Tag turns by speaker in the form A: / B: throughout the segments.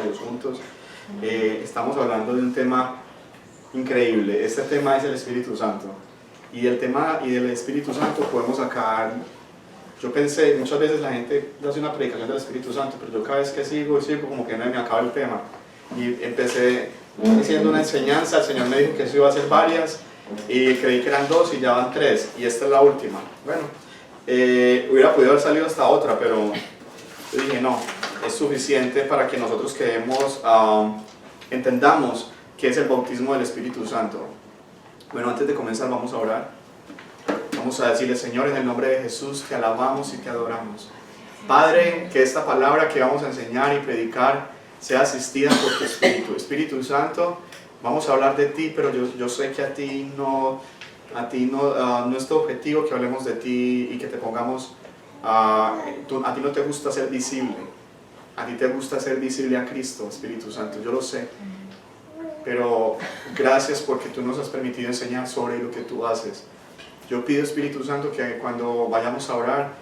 A: Dios juntos. Estamos hablando de un tema increíble. Este tema es el Espíritu Santo. Y del tema y del Espíritu Santo podemos sacar... Yo pensé, muchas veces la gente hace una predicación del Espíritu Santo, pero yo cada vez que sigo como que no me acaba el tema. Y empecé haciendo una enseñanza, el Señor me dijo que eso iba a ser varias, y creí que eran 2 y ya van 3, y esta es la última. Bueno, hubiera podido haber salido hasta otra, pero yo dije no, es suficiente para que nosotros entendamos qué es el bautismo del Espíritu Santo. Bueno, antes de comenzar vamos a orar. Vamos a decirle: Señor, en el nombre de Jesús te alabamos y te adoramos. Padre, que esta palabra que vamos a enseñar y predicar sea asistida por tu Espíritu. Espíritu Santo, vamos a hablar de ti, pero yo sé que a ti no es tu objetivo que hablemos de ti y que te pongamos, a ti no te gusta ser visible, a ti te gusta ser visible a Cristo, Espíritu Santo, yo lo sé, pero gracias porque tú nos has permitido enseñar sobre lo que tú haces. Yo pido, Espíritu Santo, que cuando vayamos a orar,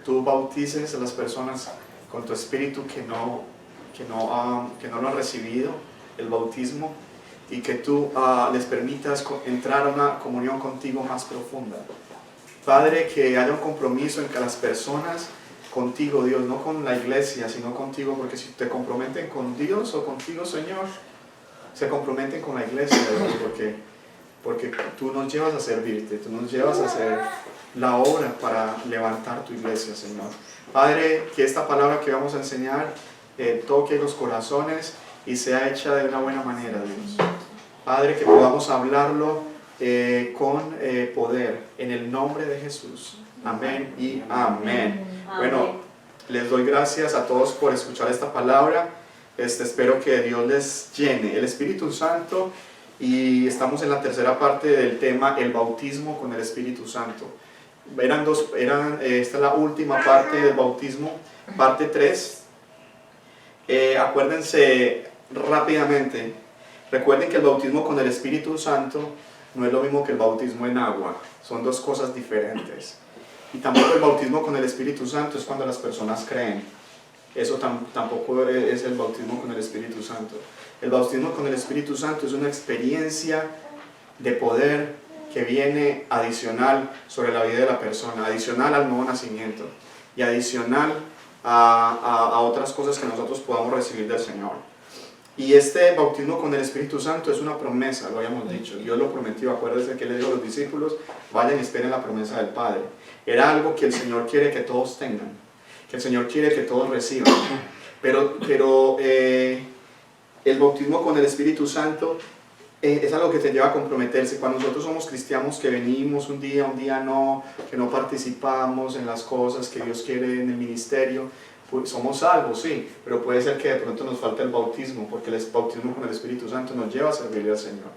A: tú bautices a las personas con tu Espíritu que no lo han recibido, el bautismo, y que tú les permitas entrar a una comunión contigo más profunda. Padre, que haya un compromiso entre las personas contigo, Dios, no con la iglesia, sino contigo, porque si te comprometen con Dios o contigo, Señor, se comprometen con la iglesia, Dios, porque tú nos llevas a servirte, tú nos llevas a hacer la obra para levantar tu iglesia, Señor. Padre, que esta palabra que vamos a enseñar toque los corazones y sea hecha de una buena manera, Dios. Padre, que podamos hablarlo con poder, en el nombre de Jesús. Amén y amén. Bueno, les doy gracias a todos por escuchar esta palabra. Espero que Dios les llene el Espíritu Santo, y estamos en la tercera parte del tema, el bautismo con el Espíritu Santo. Esta es la última parte del bautismo, parte 3. Acuérdense rápidamente, recuerden que el bautismo con el Espíritu Santo no es lo mismo que el bautismo en agua, son dos cosas diferentes. Y tampoco el bautismo con el Espíritu Santo es cuando las personas creen. Eso tampoco es el bautismo con el Espíritu Santo. El bautismo con el Espíritu Santo es una experiencia de poder que viene adicional sobre la vida de la persona, adicional al nuevo nacimiento y adicional a otras cosas que nosotros podamos recibir del Señor. Y este bautismo con el Espíritu Santo es una promesa, lo habíamos dicho. Dios lo prometió. Acuérdense que le dijo a los discípulos: vayan y esperen la promesa del Padre. Era algo que el Señor quiere que todos tengan, que el Señor quiere que todos reciban. Pero el bautismo con el Espíritu Santo es algo que te lleva a comprometerse. Cuando nosotros somos cristianos que venimos un día no, que no participamos en las cosas que Dios quiere en el ministerio, pues somos salvos, sí, pero puede ser que de pronto nos falte el bautismo, porque el bautismo con el Espíritu Santo nos lleva a servirle al Señor.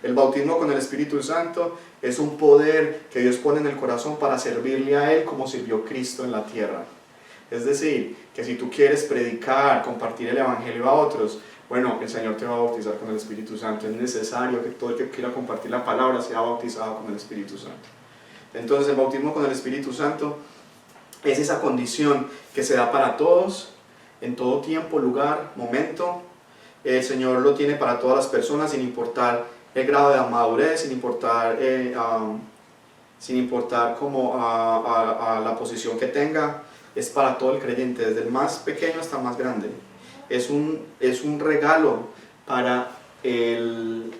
A: El bautismo con el Espíritu Santo es un poder que Dios pone en el corazón para servirle a Él como sirvió Cristo en la tierra. Es decir, que si tú quieres predicar, compartir el Evangelio a otros, bueno, el Señor te va a bautizar con el Espíritu Santo. Es necesario que todo el que quiera compartir la palabra sea bautizado con el Espíritu Santo. Entonces el bautismo con el Espíritu Santo es esa condición que se da para todos, en todo tiempo, lugar, momento. El Señor lo tiene para todas las personas, sin importar el grado de madurez, sin importar como a la posición que tenga. Es para todo el creyente, desde el más pequeño hasta el más grande. Es un regalo para el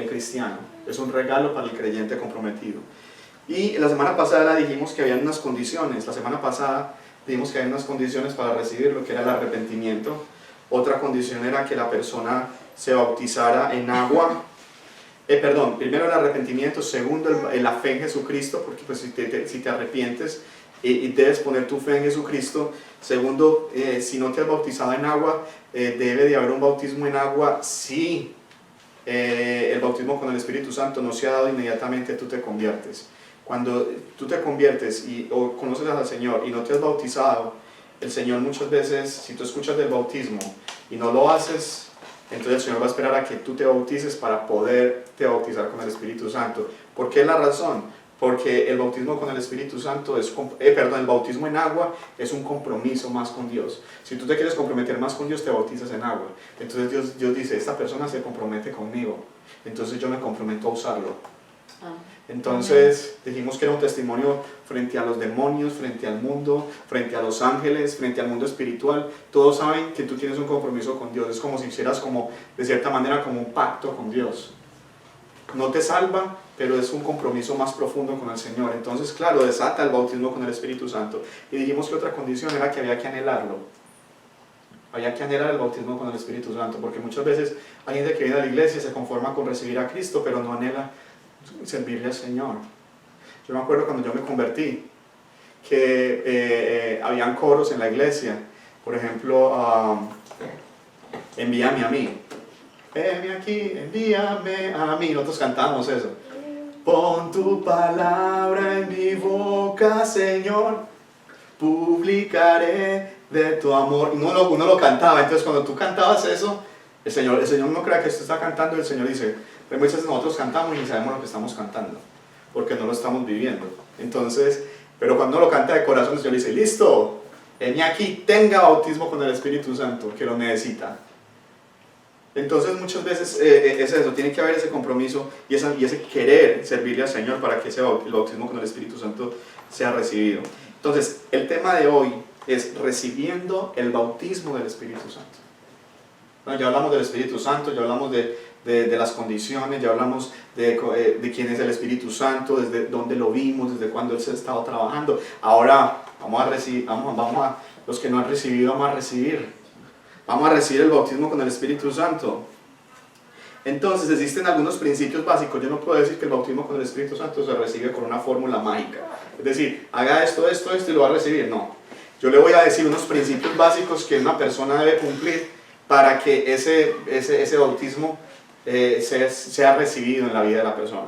A: cristiano, es un regalo para el creyente comprometido. Y la semana pasada dijimos que había unas condiciones. Para recibir lo que era el arrepentimiento. Otra condición era que la persona se bautizara en agua. Primero el arrepentimiento, segundo la fe en Jesucristo, porque pues, si te arrepientes y debes poner tu fe en Jesucristo. Segundo, si no te has bautizado en agua, debe de haber un bautismo en agua si el bautismo con el Espíritu Santo no se ha dado inmediatamente, tú te conviertes. Cuando tú te conviertes o conoces al Señor y no te has bautizado, el Señor muchas veces, si tú escuchas del bautismo y no lo haces, entonces el Señor va a esperar a que tú te bautices para poderte bautizar con el Espíritu Santo. ¿Por qué es la razón? Porque el bautismo con el Espíritu Santo el bautismo en agua es un compromiso más con Dios. Si tú te quieres comprometer más con Dios, te bautizas en agua. Entonces Dios dice, esta persona se compromete conmigo, entonces yo me comprometo a usarlo. Entonces dijimos que era un testimonio frente a los demonios, frente al mundo, frente a los ángeles, frente al mundo espiritual. Todos saben que tú tienes un compromiso con Dios. Es como si hicieras de cierta manera como un pacto con Dios. No te salva, pero es un compromiso más profundo con el Señor. Entonces, claro, desata el bautismo con el Espíritu Santo. Y dijimos que otra condición era que había que anhelarlo. Había que anhelar el bautismo con el Espíritu Santo, porque muchas veces hay gente que viene a la iglesia y se conforma con recibir a Cristo, pero no anhela servirle al Señor. Yo me acuerdo cuando yo me convertí, que habían coros en la iglesia. Por ejemplo, envíame a mí. Heme aquí, envíame a mí. Nosotros cantábamos eso. Pon tu palabra en mi boca, Señor, publicaré de tu amor. Uno lo cantaba. Entonces cuando tú cantabas eso, el Señor no crea que usted está cantando. El Señor dice, pero muchas veces nosotros cantamos y ni sabemos lo que estamos cantando, porque no lo estamos viviendo. Entonces, pero cuando uno lo canta de corazón, el Señor dice, listo, heme aquí, tenga bautismo con el Espíritu Santo, que lo necesita. Entonces muchas veces es eso, tiene que haber ese compromiso y ese querer servirle al Señor para que el bautismo con el Espíritu Santo sea recibido. Entonces, el tema de hoy es recibiendo el bautismo del Espíritu Santo. Bueno, ya hablamos del Espíritu Santo, ya hablamos de las condiciones, ya hablamos de quién es el Espíritu Santo, desde dónde lo vimos, desde cuándo Él se ha estado trabajando. Ahora los que no han recibido, vamos a recibir el bautismo con el Espíritu Santo. Entonces existen algunos principios básicos. Yo no puedo decir que el bautismo con el Espíritu Santo se recibe con una fórmula mágica, es decir, haga esto y lo va a recibir. No, yo le voy a decir unos principios básicos que una persona debe cumplir para que ese bautismo sea recibido en la vida de la persona.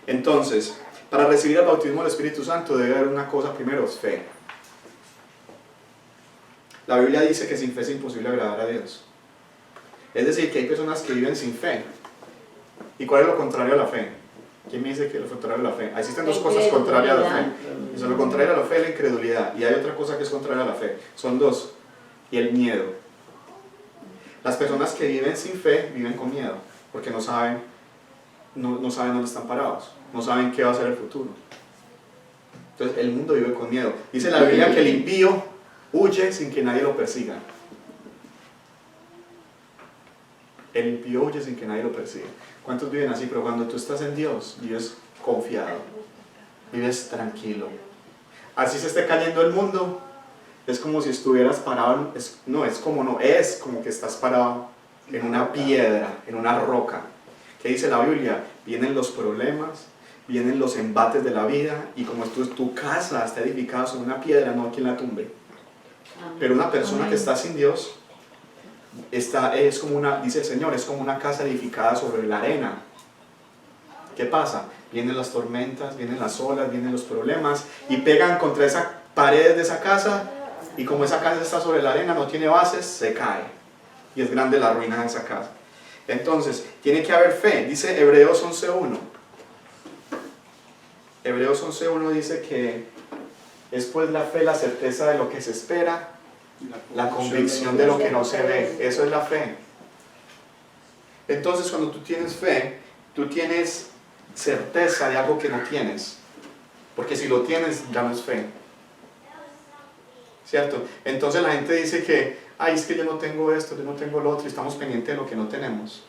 A: Entonces, para recibir el bautismo del Espíritu Santo debe haber una cosa primero, es fe. La Biblia dice que sin fe es imposible agradar a Dios. Es decir, que hay personas que viven sin fe. ¿Y cuál es lo contrario a la fe? ¿Quién me dice que es lo contrario a la fe? Existen dos cosas contrarias a la fe. Eso, lo contrario a la fe es la incredulidad. Y hay otra cosa que es contraria a la fe. Son dos. Y el miedo. Las personas que viven sin fe viven con miedo. Porque no saben dónde están parados. No saben qué va a ser el futuro. Entonces el mundo vive con miedo. Dice la Biblia que el impío huye sin que nadie lo persiga. El impío huye sin que nadie lo persiga. ¿Cuántos viven así? Pero cuando tú estás en Dios, vives confiado, vives tranquilo. Así se esté cayendo el mundo, es como si estuvieras parado, es como que estás parado en una piedra, en una roca. ¿Qué dice la Biblia? Vienen los problemas, vienen los embates de la vida, y como tu casa está edificada sobre una piedra, no hay quien la tumbe. Pero una persona que está sin Dios, dice el Señor, es como una casa edificada sobre la arena. ¿Qué pasa? Vienen las tormentas, vienen las olas, vienen los problemas, y pegan contra esa pared de esa casa, y como esa casa está sobre la arena, no tiene bases, se cae. Y es grande la ruina de esa casa. Entonces, tiene que haber fe. Dice Hebreos 11.1. Hebreos 11.1 dice que es pues la fe, la certeza de lo que se espera, la convicción de lo que no se ve. Eso es la fe. Entonces, cuando tú tienes fe, tú tienes certeza de algo que no tienes. Porque si lo tienes, ya no es fe. ¿Cierto? Entonces la gente dice que, es que yo no tengo esto, yo no tengo lo otro, y estamos pendientes de lo que no tenemos.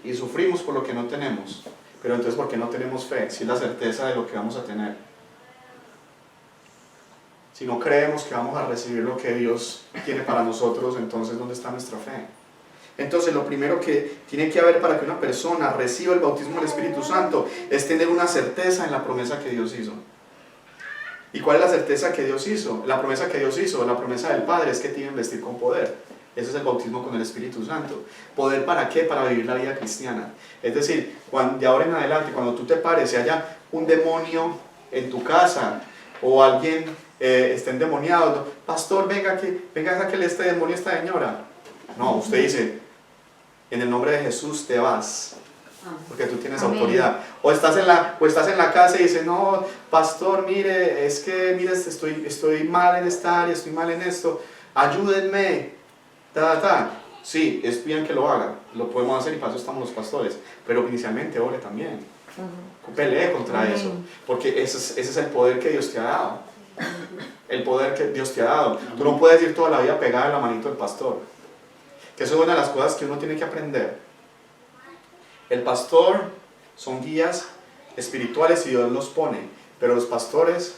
A: Y sufrimos por lo que no tenemos. Pero entonces, ¿por qué no tenemos fe? Si es la certeza de lo que vamos a tener. Si no creemos que vamos a recibir lo que Dios tiene para nosotros, entonces ¿dónde está nuestra fe? Entonces lo primero que tiene que haber para que una persona reciba el bautismo del Espíritu Santo es tener una certeza en la promesa que Dios hizo. ¿Y cuál es la certeza que Dios hizo? La promesa que Dios hizo, la promesa del Padre, es que te iba a investir con poder. Ese es el bautismo con el Espíritu Santo. ¿Poder para qué? Para vivir la vida cristiana. Es decir, de ahora en adelante, cuando tú te pares y haya un demonio en tu casa, o alguien esté endemoniado, pastor, venga a sacarle este demonio a esta señora. No, usted dice, en el nombre de Jesús te vas. porque tú tienes
B: Amén.
A: autoridad. O estás en la casa y dices, no, pastor, mire, es que mire, estoy mal en esta área, estoy mal en esto, ayúdenme, Sí, es bien que lo haga, lo podemos hacer y para eso estamos los pastores, pero inicialmente ore también. Pelee contra
B: Amén.
A: eso, porque ese es el poder que Dios te ha dado. El poder que Dios te ha dado. Tú no puedes ir toda la vida pegada en la manito del pastor. Que eso es una de las cosas que uno tiene que aprender. El pastor son guías espirituales y Dios los pone, pero los pastores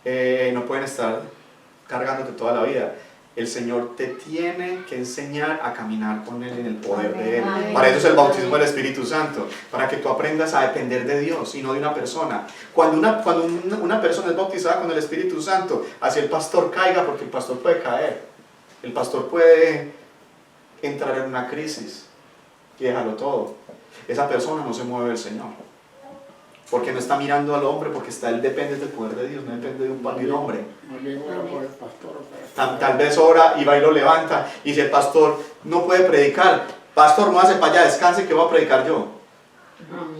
A: no pueden estar cargándote toda la vida. El Señor te tiene que enseñar a caminar con Él en el poder de Él.
B: Amén.
A: Para eso es el bautismo del Espíritu Santo, para que tú aprendas a depender de Dios y no de una persona. Cuando una persona es bautizada con el Espíritu Santo, así el pastor caiga, porque el pastor puede caer. El pastor puede entrar en una crisis y dejarlo todo. Esa persona no se mueve del Señor, porque no está mirando al hombre, porque él depende del poder de Dios, no depende de un hombre.
C: Por el pastor.
A: Tal vez ora y va y lo levanta, y si el pastor no puede predicar, pastor, no hace para allá, descanse que voy a predicar yo.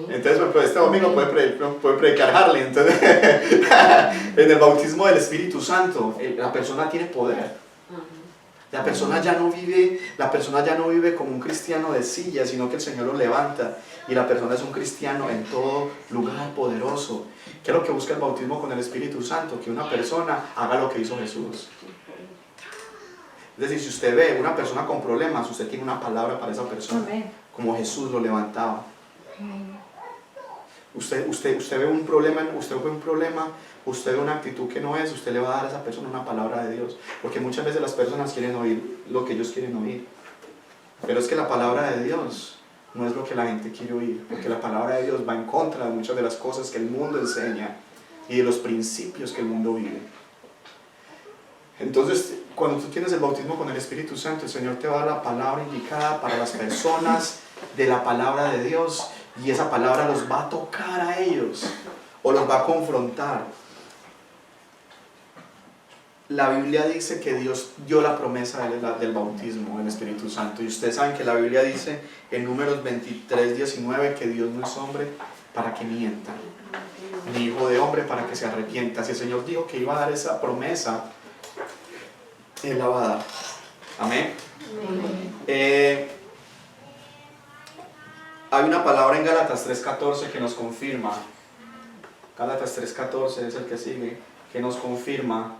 A: Entonces pues, este domingo puede predicar Harley. Entonces, en el bautismo del Espíritu Santo la persona tiene poder. La persona ya no vive como un cristiano de silla, sino que el Señor lo levanta y la persona es un cristiano en todo lugar poderoso. ¿Qué es lo que busca el bautismo con el Espíritu Santo? Que una persona haga lo que hizo Jesús. Es decir, si usted ve una persona con problemas, usted tiene una palabra para esa persona, como Jesús lo levantaba. Usted ve un problema, usted ve una actitud que no es, usted le va a dar a esa persona una palabra de Dios, porque muchas veces las personas quieren oír lo que ellos quieren oír, pero es que la palabra de Dios no es lo que la gente quiere oír, porque la palabra de Dios va en contra de muchas de las cosas que el mundo enseña y de los principios que el mundo vive. Entonces, cuando tú tienes el bautismo con el Espíritu Santo, el Señor te va a dar la palabra indicada para las personas de la palabra de Dios, y esa palabra los va a tocar a ellos o los va a confrontar. La Biblia dice que Dios dio la promesa del bautismo del Espíritu Santo, y ustedes saben que la Biblia dice en Números 23:19 que Dios no es hombre para que mienta, ni hijo de hombre para que se arrepienta. Si el Señor dijo que iba a dar esa promesa, Él la va a dar. Amén. Hay una palabra en Gálatas 3:14 que nos confirma. Gálatas 3:14 es el que sigue, que nos confirma.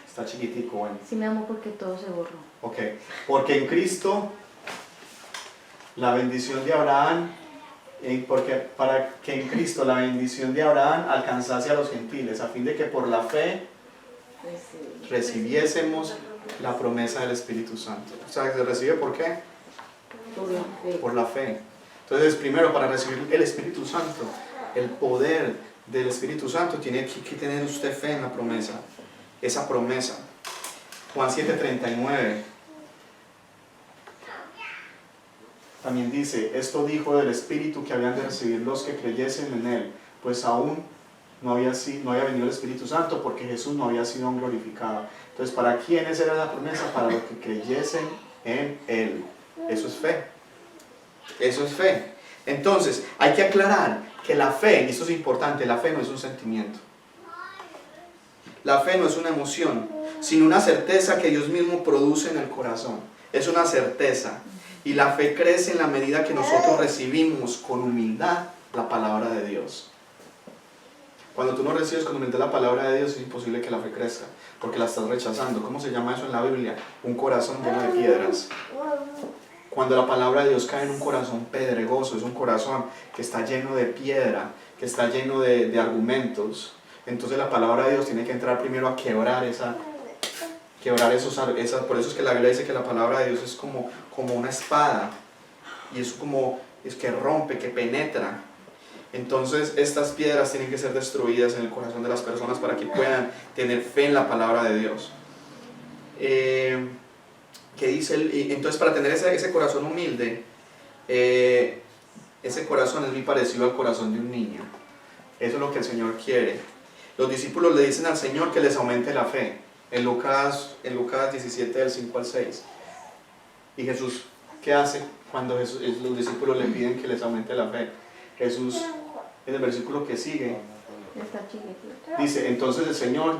A: Está chiquitico, bueno.
B: Sí, mi amor, porque todo se borró.
A: Ok. Porque en Cristo la bendición de Abraham, para que en Cristo la bendición de Abraham alcanzase a los gentiles, a fin de que por la fe recibiésemos la promesa del Espíritu Santo. O sea, ¿se recibe por qué?
B: Por la fe.
A: Por la fe. Entonces, primero, para recibir el Espíritu Santo, el poder del Espíritu Santo, tiene que tener usted fe en la promesa. Esa promesa. Juan 7:39 también dice: esto dijo del Espíritu que habían de recibir los que creyesen en Él, pues aún no había venido el Espíritu Santo, porque Jesús no había sido aún glorificado. Entonces, ¿para quiénes era la promesa? Para los que creyesen en Él. Eso es fe. Eso es fe. Entonces, hay que aclarar que la fe, y esto es importante, la fe no es un sentimiento. La fe no es una emoción, sino una certeza que Dios mismo produce en el corazón. Es una certeza. Y la fe crece en la medida que nosotros recibimos con humildad la palabra de Dios. Cuando tú no recibes con humildad la palabra de Dios, es imposible que la fe crezca, porque la estás rechazando. ¿Cómo se llama eso en la Biblia? Un corazón lleno de piedras. Cuando la palabra de Dios cae en un corazón pedregoso, es un corazón que está lleno de piedra, que está lleno de argumentos, entonces la palabra de Dios tiene que entrar primero a quebrar esas. Por eso es que la Biblia dice que la palabra de Dios es como una espada, y es que rompe, que penetra. Entonces estas piedras tienen que ser destruidas en el corazón de las personas para que puedan tener fe en la palabra de Dios. ¿Qué dice entonces, para tener ese corazón humilde, ese corazón es muy parecido al corazón de un niño. Eso es lo que el Señor quiere. Los discípulos le dicen al Señor que les aumente la fe, en Lucas 17 del 5 al 6. Y Jesús ¿qué hace cuando los discípulos le piden que les aumente la fe? Jesús, en el versículo que sigue,
B: Está chiquitito.
A: dice, entonces el Señor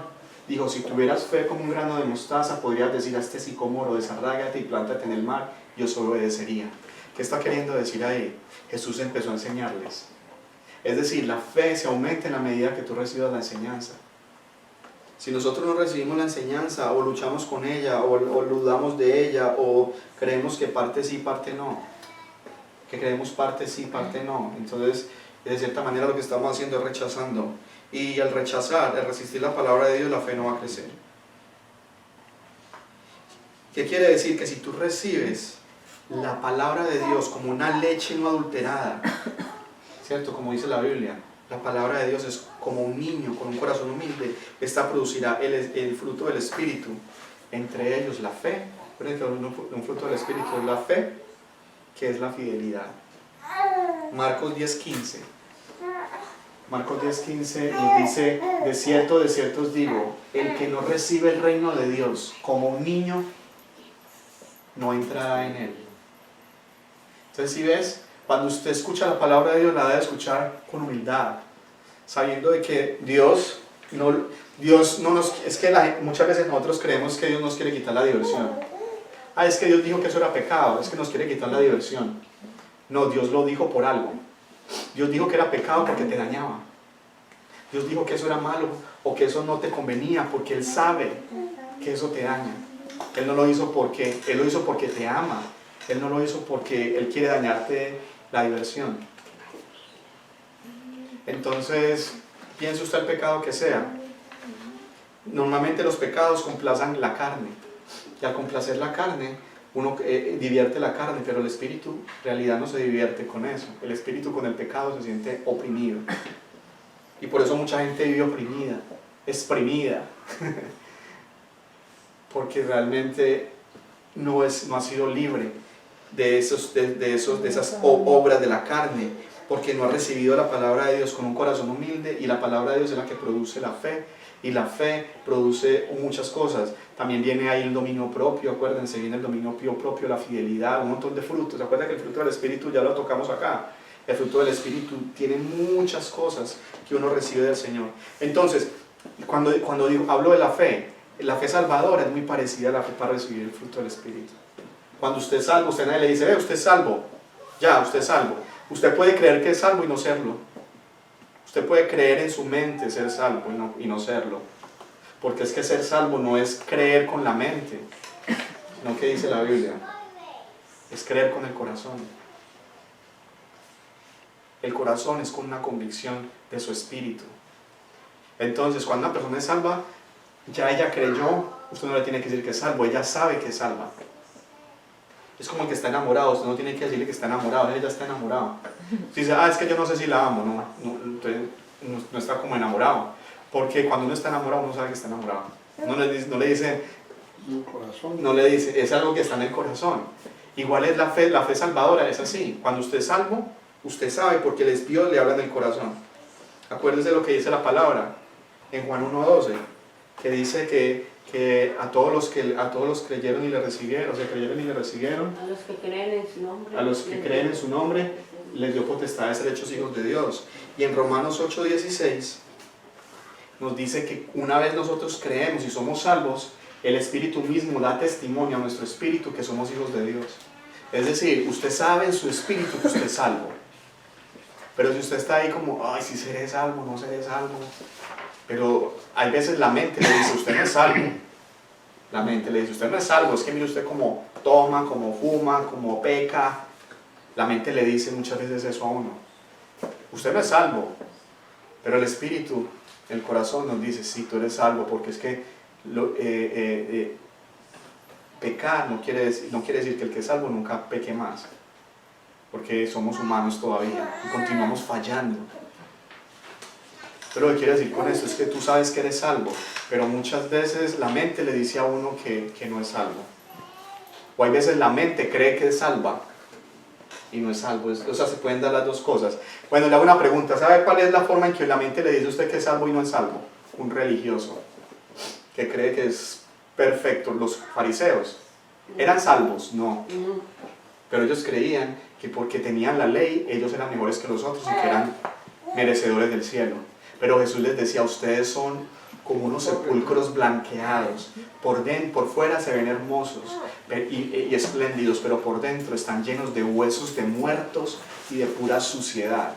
A: dijo, si tuvieras fe como un grano de mostaza, podrías decir a este sicómoro, desarráigate y plántate en el mar, y os obedecería. ¿Qué está queriendo decir ahí? Jesús empezó a enseñarles. Es decir, la fe se aumenta en la medida que tú recibas la enseñanza. Si nosotros no recibimos la enseñanza, o luchamos con ella, o dudamos de ella, o creemos que parte sí, parte no, que creemos parte sí, parte no, entonces de cierta manera lo que estamos haciendo es rechazando. Y al rechazar, al resistir la palabra de Dios, la fe no va a crecer. ¿Qué quiere decir? Que si tú recibes la palabra de Dios como una leche no adulterada, ¿cierto? Como dice la Biblia, la palabra de Dios es como un niño con un corazón humilde. Esta producirá el fruto del Espíritu, entre ellos la fe. Un fruto del Espíritu es la fe, que es la fidelidad. Marcos 10:15. Marcos 10:15 nos dice, de cierto os digo, el que no recibe el reino de Dios como un niño, no entrará en él. Entonces, si ves, cuando usted escucha la palabra de Dios, la debe escuchar con humildad, sabiendo de que Dios no nos... Es que muchas veces nosotros creemos que Dios nos quiere quitar la diversión. Es que Dios dijo que eso era pecado, es que nos quiere quitar la diversión. No, Dios lo dijo por algo. Dios dijo que era pecado porque te dañaba. Dios dijo que eso era malo o que eso no te convenía porque Él sabe que eso te daña. Él no lo hizo porque, Él lo hizo porque te ama. Él no lo hizo porque Él quiere dañarte la diversión. Entonces, piense usted el pecado que sea. Normalmente los pecados complacen la carne. Y al complacer la carne, uno divierte la carne, pero el espíritu en realidad no se divierte con eso. El espíritu con el pecado se siente oprimido. Y por eso mucha gente vive oprimida, exprimida. Porque realmente no ha sido libre de esas obras de la carne, porque no ha recibido la palabra de Dios con un corazón humilde, y la palabra de Dios es la que produce la fe, y la fe produce muchas cosas. También viene ahí el dominio propio, acuérdense, viene el dominio propio, la fidelidad, un montón de frutos. ¿Se acuerdan que el fruto del Espíritu ya lo tocamos acá? El fruto del Espíritu tiene muchas cosas que uno recibe del Señor. Entonces, cuando hablo de la fe salvadora es muy parecida a la fe para recibir el fruto del Espíritu. Cuando usted es salvo, usted nadie le dice, usted es salvo, ya, usted es salvo. Usted puede creer que es salvo y no serlo. Usted puede creer en su mente ser salvo y no serlo. Porque es que ser salvo no es creer con la mente, no que dice la Biblia, es creer con el corazón. El corazón es con una convicción de su espíritu. Entonces, cuando una persona es salva, ya ella creyó, usted no le tiene que decir que es salvo, ella sabe que es salva. Es como el que está enamorado, usted no tiene que decirle que está enamorado, ella ya está enamorado. Si dice, es que yo no sé si la amo, no está como enamorado. Porque cuando uno está enamorado, uno sabe que está enamorado. No le dice, es algo que está en el corazón. Igual es la fe salvadora, es así. Cuando usted es salvo, usted sabe porque Dios le habla en el corazón. Acuérdese lo que dice la palabra en Juan 1:12, que dice que a todos los creyeron y le recibieron, creyeron y le recibieron,
D: a los que creen en su nombre,
A: a los que creen en su nombre, les dio potestad de ser hechos hijos de Dios. Y en Romanos 8:16 nos dice que una vez nosotros creemos y somos salvos, el Espíritu mismo da testimonio a nuestro espíritu que somos hijos de Dios. Es decir, usted sabe en su espíritu que usted es salvo. Pero si usted está ahí como, si seré salvo, no seré salvo. Pero hay veces la mente le dice, usted no es salvo. La mente le dice, usted no es salvo, es que mire usted como toma, como fuma, como peca. La mente le dice muchas veces eso a uno. Usted no es salvo. Pero el espíritu, el corazón nos dice, sí, tú eres salvo, porque es que pecar no quiere decir que el que es salvo nunca peque más, porque somos humanos todavía y continuamos fallando. Pero lo que quiere decir con esto es que tú sabes que eres salvo, pero muchas veces la mente le dice a uno que no es salvo, o hay veces la mente cree que es salva y no es salvo. O sea, se pueden dar las dos cosas. Bueno, le hago una pregunta, ¿sabe cuál es la forma en que la mente le dice a usted que es salvo y no es salvo? Un religioso que cree que es perfecto. Los fariseos, ¿eran salvos? No. Pero ellos creían que porque tenían la ley, ellos eran mejores que los otros y que eran merecedores del cielo. Pero Jesús les decía, ustedes son como unos sepulcros blanqueados. Por fuera se ven hermosos y espléndidos, pero por dentro están llenos de huesos de muertos y de pura suciedad.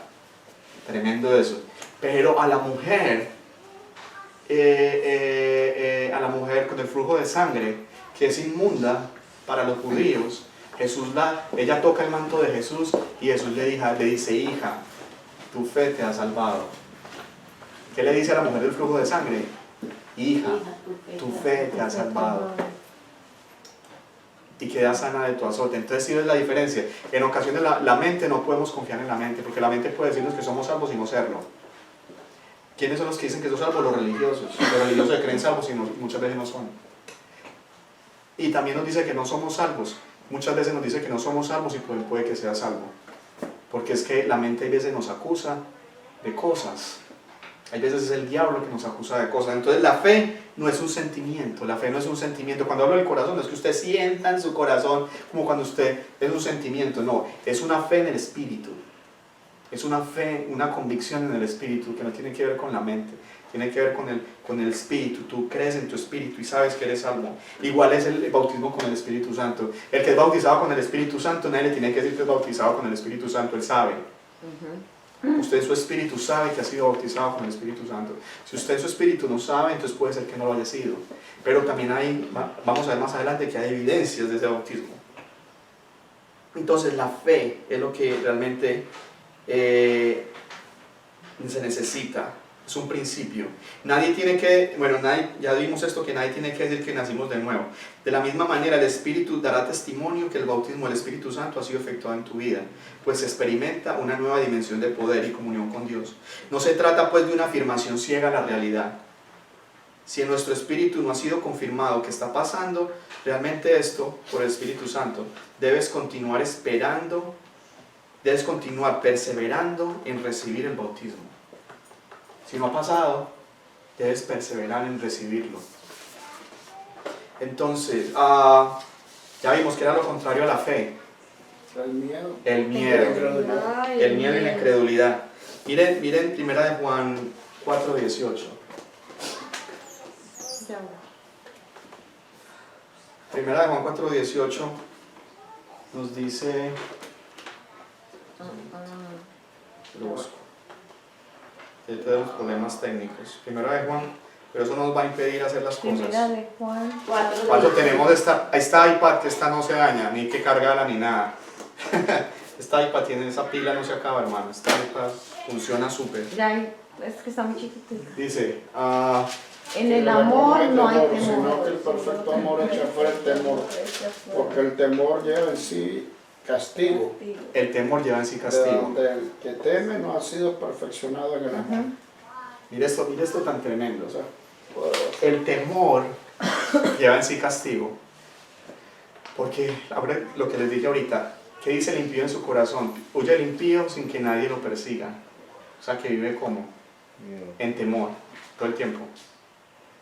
A: Tremendo eso. Pero a la mujer con el flujo de sangre, que es inmunda para los judíos, ella toca el manto de Jesús y Jesús le dice, hija, tu fe te ha salvado. ¿Qué le dice a la mujer del flujo de sangre? Hija, tu fe te ha salvado. Y queda sana de tu azote. Entonces, ¿sí ves la diferencia? En ocasiones la mente, no podemos confiar en la mente, porque la mente puede decirnos que somos salvos y no serlo. ¿Quiénes son los que dicen que son salvos? Los religiosos. Los religiosos que creen salvos y muchas veces no son. Y también nos dice que no somos salvos. Muchas veces nos dice que no somos salvos y puede que sea salvo. Porque es que la mente a veces nos acusa de cosas. Hay veces es el diablo que nos acusa de cosas. Entonces la fe no es un sentimiento. La fe no es un sentimiento. Cuando hablo del corazón, no es que usted sienta en su corazón como cuando usted es un sentimiento. No, es una fe en el espíritu. Es una fe, una convicción en el espíritu que no tiene que ver con la mente. Tiene que ver con el espíritu. Tú crees en tu espíritu y sabes que eres salvo. Igual es el bautismo con el Espíritu Santo. El que es bautizado con el Espíritu Santo, nadie le tiene que decir que es bautizado con el Espíritu Santo. Él sabe. Usted en su espíritu sabe que ha sido bautizado con el Espíritu Santo. Si usted en su espíritu no sabe, entonces puede ser que no lo haya sido. Pero también vamos a ver más adelante que hay evidencias de ese bautismo. Entonces la fe es lo que realmente se necesita. Es un principio. Nadie tiene que, ya vimos esto, que nadie tiene que decir que nacimos de nuevo. De la misma manera, el Espíritu dará testimonio que el bautismo del Espíritu Santo ha sido efectuado en tu vida, pues se experimenta una nueva dimensión de poder y comunión con Dios. No se trata pues de una afirmación ciega a la realidad. Si en nuestro espíritu no ha sido confirmado que está pasando realmente esto por el Espíritu Santo, debes continuar esperando, debes continuar perseverando en recibir el bautismo. Si no ha pasado, debes perseverar en recibirlo. Entonces, ya vimos que era lo contrario a la fe.
C: El miedo.
A: El miedo. El miedo y la incredulidad. Miren 1 de Juan 4:18. 1 de Juan 4:18 nos dice... Lo busco. Tenemos problemas técnicos. 1 de Juan, pero eso no nos va a impedir hacer las cosas.
B: 1 de Juan
A: 4. Cuando tenemos esta iPad, que esta no se daña, ni hay que cargarla ni nada. Esta iPad tiene esa pila, no se acaba, hermano. Esta iPad funciona súper.
B: Ya es que está muy chiquitito.
A: Dice,
B: en el amor no hay temor.
C: Sino que el perfecto amor echa fuera el temor. Porque el temor lleva en sí castigo.
A: el temor lleva en sí castigo.
C: Donde el que teme no ha sido perfeccionado en el amor.
A: Mira esto tan tremendo. O sea, el temor lleva en sí castigo. Porque, lo que les dije ahorita, ¿qué dice el impío en su corazón? Huye el impío sin que nadie lo persiga. O sea, que vive como en temor todo el tiempo.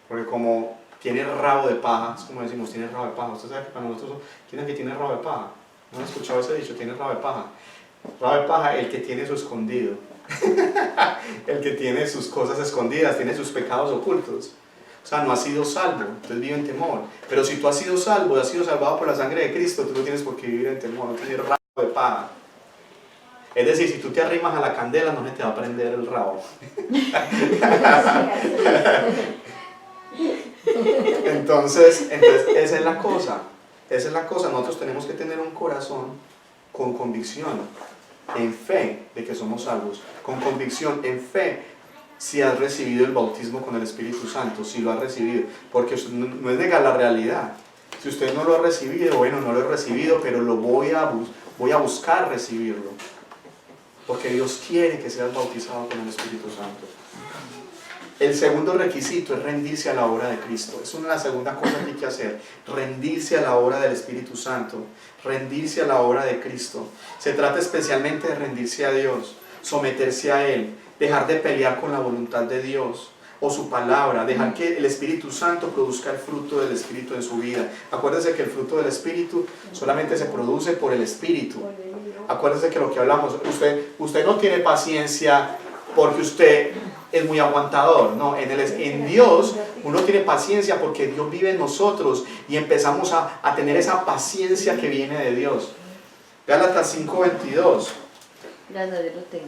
A: Porque como tiene rabo de paja, es como decimos, tiene rabo de paja. Usted sabe que para nosotros, ¿quién es el que tiene rabo de paja? ¿No han escuchado ese dicho? Tiene rabo de paja. Rabo de paja, el que tiene su escondido. El que tiene sus cosas escondidas, tiene sus pecados ocultos. O sea, no has sido salvo, entonces vive en temor. Pero si tú has sido salvo, has sido salvado por la sangre de Cristo, tú no tienes por qué vivir en temor, no tienes rabo de paja. Es decir, si tú te arrimas a la candela, no se te va a prender el rabo. Entonces, esa es la cosa. Esa es la cosa. Nosotros tenemos que tener un corazón con convicción, en fe de que somos salvos. Con convicción, en fe, si has recibido el bautismo con el Espíritu Santo, si lo has recibido. Porque no es negar la realidad. Si usted no lo ha recibido, bueno, no lo he recibido, pero lo voy a buscar recibirlo. Porque Dios quiere que seas bautizado con el Espíritu Santo. El segundo requisito es rendirse a la obra de Cristo. Es la segunda cosa que hay que hacer. Rendirse a la obra del Espíritu Santo. Rendirse a la obra de Cristo. Se trata especialmente de rendirse a Dios, someterse a Él, dejar de pelear con la voluntad de Dios, o su palabra, dejar que el Espíritu Santo produzca el fruto del Espíritu en su vida. Acuérdese que el fruto del Espíritu solamente se produce por el Espíritu. Acuérdese que lo que hablamos, usted no tiene paciencia porque usted es muy aguantador, no, en Dios uno tiene paciencia porque Dios vive en nosotros y empezamos a tener esa paciencia que viene de Dios. Gálatas 5:22.
B: Ya no lo tengo.